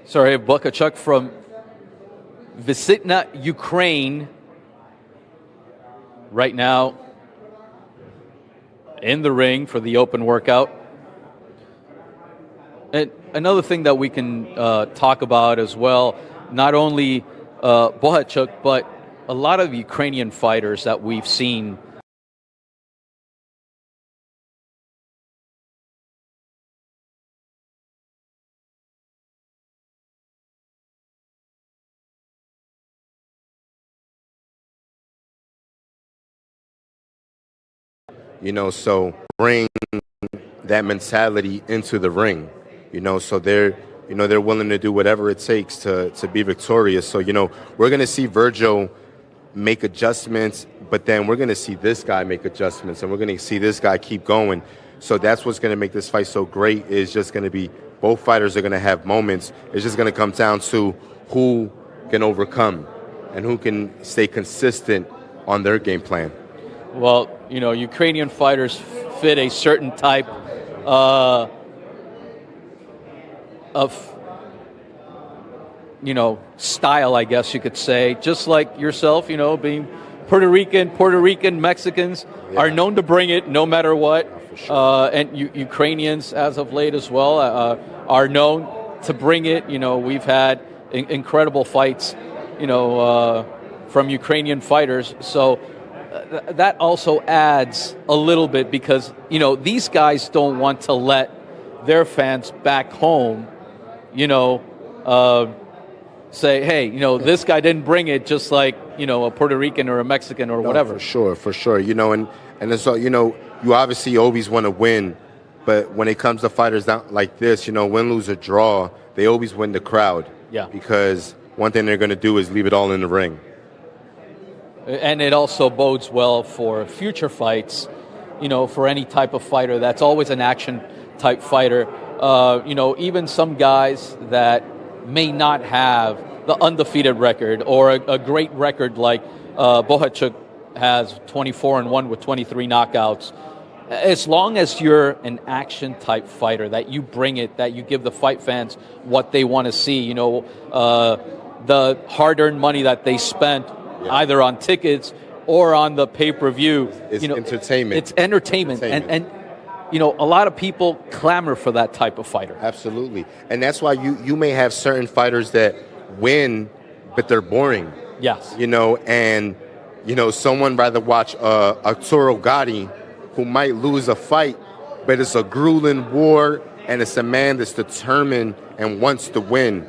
Serhii Bohachuk from Vinitza, Ukraine, right now in the ring for the open workout. And another thing that we can talk about as well, not only Bohachuk, but a lot of Ukrainian fighters that we've seen. So bring that mentality into the ring, so they're willing to do whatever it takes to be victorious. So, we're going to see Vergil make adjustments, but then we're going to see this guy make adjustments, and we're going to see this guy keep going. So that's what's going to make this fight so great, is just going to be both fighters are going to have moments. It's just going to come down to who can overcome and who can stay consistent on their game plan. Well, Ukrainian fighters fit a certain type of, style, I guess you could say. Just like yourself, being Puerto Rican, Mexicans are known to bring it no matter what. Sure. And Ukrainians, as of late as well, are known to bring it. We've had incredible fights, from Ukrainian fighters. So that also adds a little bit because, these guys don't want to let their fans back home, say, hey, this guy didn't bring it, just like, a Puerto Rican or a Mexican or whatever. For sure. And so, you obviously always want to win, but when it comes to fighters like this, win, lose, or draw, they always win the crowd. Yeah. Because one thing they're going to do is leave it all in the ring. And it also bodes well for future fights, for any type of fighter that's always an action-type fighter. Even some guys that may not have the undefeated record or a great record like Bohachuk has, 24-1 with 23 knockouts. As long as you're an action-type fighter, that you bring it, that you give the fight fans what they want to see, the hard-earned money that they spent either on tickets or on the pay-per-view. It's entertainment. It's entertainment. And a lot of people clamor for that type of fighter. Absolutely. And that's why you may have certain fighters that win, but they're boring. Yes. And, someone rather watch Arturo Gatti, who might lose a fight, but it's a grueling war, and it's a man that's determined and wants to win,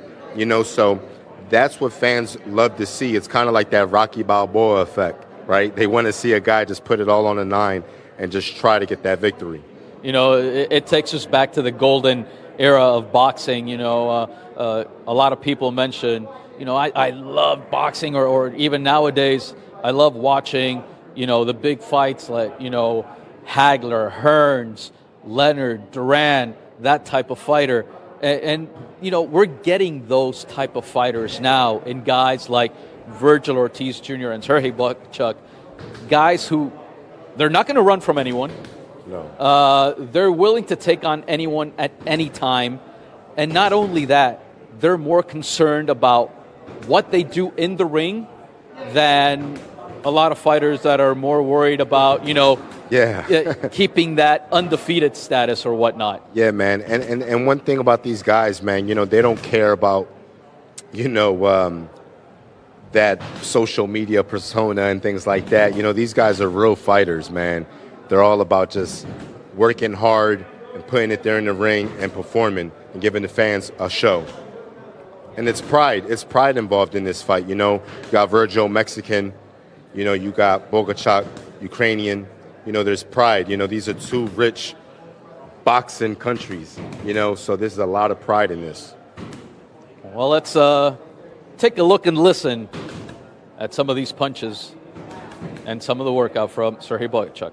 so that's what fans love to see. It's kind of like that Rocky Balboa effect, right? They want to see a guy just put it all on the line and just try to get that victory. It takes us back to the golden era of boxing. A lot of people mention, I love boxing, or even nowadays, I love watching, the big fights like, Hagler, Hearns, Leonard, Duran, that type of fighter. And we're getting those type of fighters now in guys like Vergil Ortiz Jr. and Serhii Bohachuk, guys who they're not going to run from anyone. No. They're willing to take on anyone at any time. And not only that, they're more concerned about what they do in the ring than a lot of fighters that are more worried about, keeping that undefeated status or whatnot. Yeah, man. And one thing about these guys, man, they don't care about, that social media persona and things like that. You know, these guys are real fighters, man. They're all about just working hard and putting it there in the ring and performing and giving the fans a show. And it's pride. It's pride involved in this fight. You know, you got Vergil, Mexican. You know, you got Bohachuk, Ukrainian. You know, there's pride. You know, these are two rich boxing countries. You know, so there's a lot of pride in this. Well, let's take a look and listen at some of these punches and some of the workout from Serhii Bohachuk.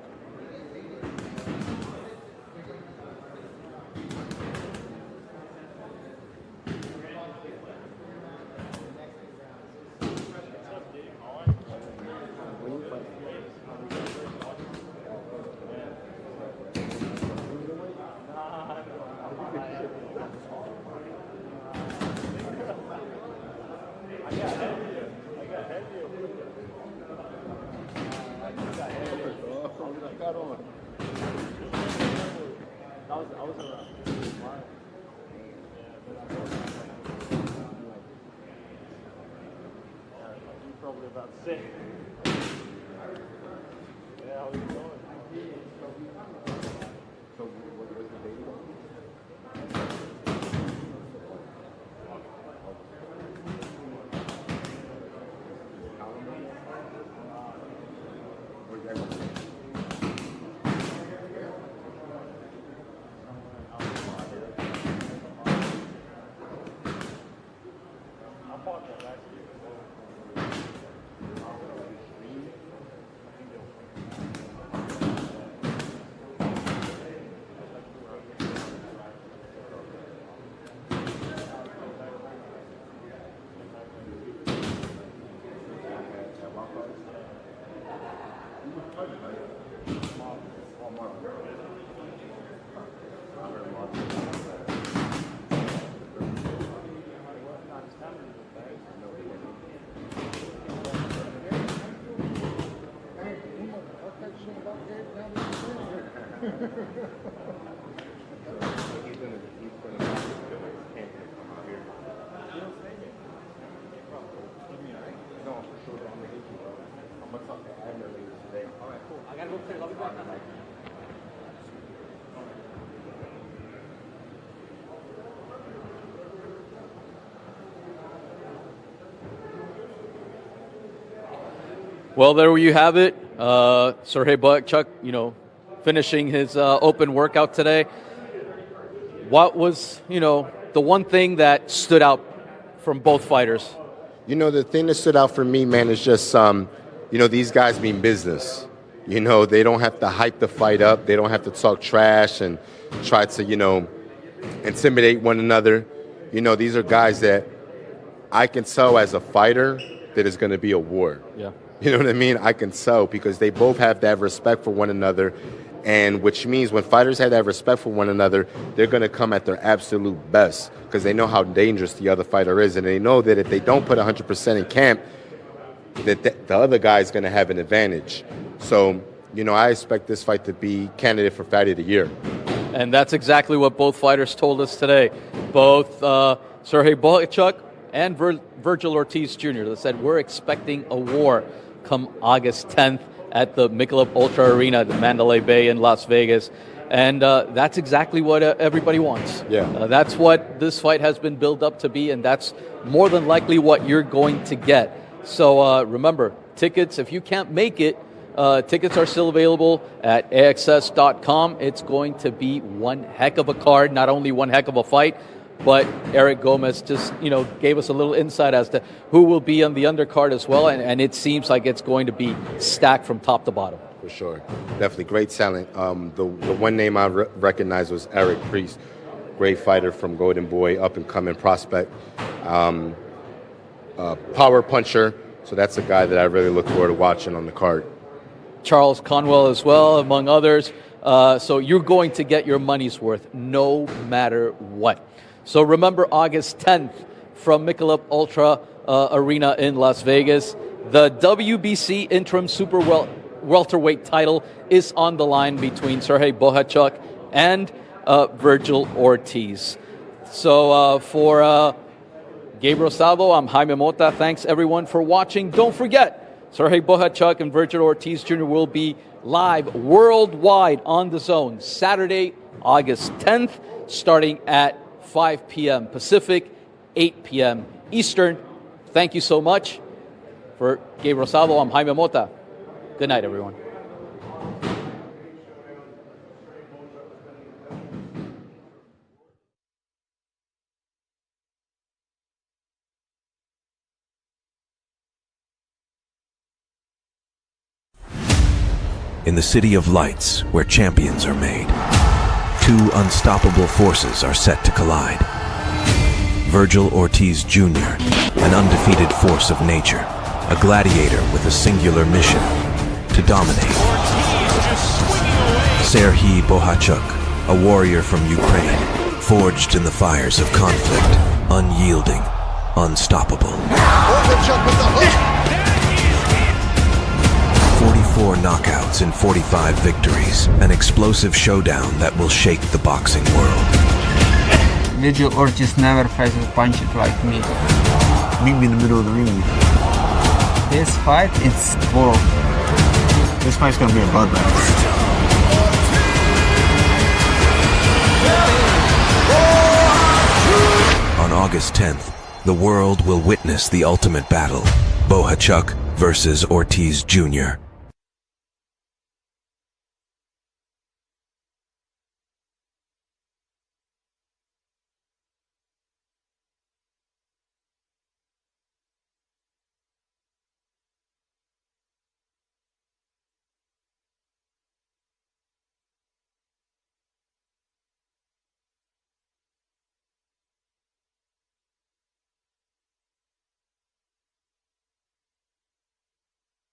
Well, there you have it. Serhii Bohachuk, you know, finishing his open workout today. What was, you know, the one thing that stood out from both fighters? You know, the thing that stood out for me, man, is just, you know, these guys mean business. You know, they don't have to hype the fight up. They don't have to talk trash and try to, you know, intimidate one another. You know, these are guys that I can tell as a fighter that it's going to be a war. Yeah. You know what I mean? I can tell because they both have that respect for one another, and which means when fighters have that respect for one another, they're going to come at their absolute best because they know how dangerous the other fighter is, and they know that if they don't put 100% in camp, that the other guy is going to have an advantage. So, you know, I expect this fight to be candidate for Fight of the Year. And that's exactly what both fighters told us today. Both Serhii Bohachuk and Vergil Ortiz Jr. They said, we're expecting a war come August 10th at the Michelob ULTRA Arena, the Mandalay Bay in Las Vegas. And that's exactly what everybody wants. Yeah. That's what this fight has been built up to be, and that's more than likely what you're going to get. So remember, tickets, if you can't make it, tickets are still available at AXS.com. It's going to be one heck of a card, not only one heck of a fight, but Eric Gomez just, you know, gave us a little insight as to who will be on the undercard as well, and it seems like it's going to be stacked from top to bottom. For sure. Definitely great talent. The one name I recognized was Eric Priest, great fighter from Golden Boy, up-and-coming prospect, power puncher, so that's a guy that I really look forward to watching on the card. Charles Conwell as well, among others. So you're going to get your money's worth no matter what. So remember, August 10th from Michelob ULTRA Arena in Las Vegas, the WBC Interim Super Welterweight title is on the line between Serhii Bohachuk and Vergil Ortiz. So for Gabriel Salvo, I'm Jaime Mota. Thanks, everyone, for watching. Don't forget, Serhii Bohachuk and Vergil Ortiz Jr. will be live worldwide on DAZN Saturday, August 10th, starting at 5 p.m. Pacific, 8 p.m. Eastern. Thank you so much. For Gabriel Salvo, I'm Jaime Mota. Good night, everyone. In the city of lights, where champions are made, two unstoppable forces are set to collide. Vergil Ortiz Jr., an undefeated force of nature, a gladiator with a singular mission, to dominate. Serhii Bohachuk, a warrior from Ukraine, forged in the fires of conflict, unyielding, unstoppable. 44 knockouts and 45 victories, an explosive showdown that will shake the boxing world. Vergil Ortiz never fights a punch like me. Meet me in the middle of the ring. This fight, it's war. This fight's gonna be a bloodbath. On August 10th, the world will witness the ultimate battle, Bohachuk versus Ortiz Jr.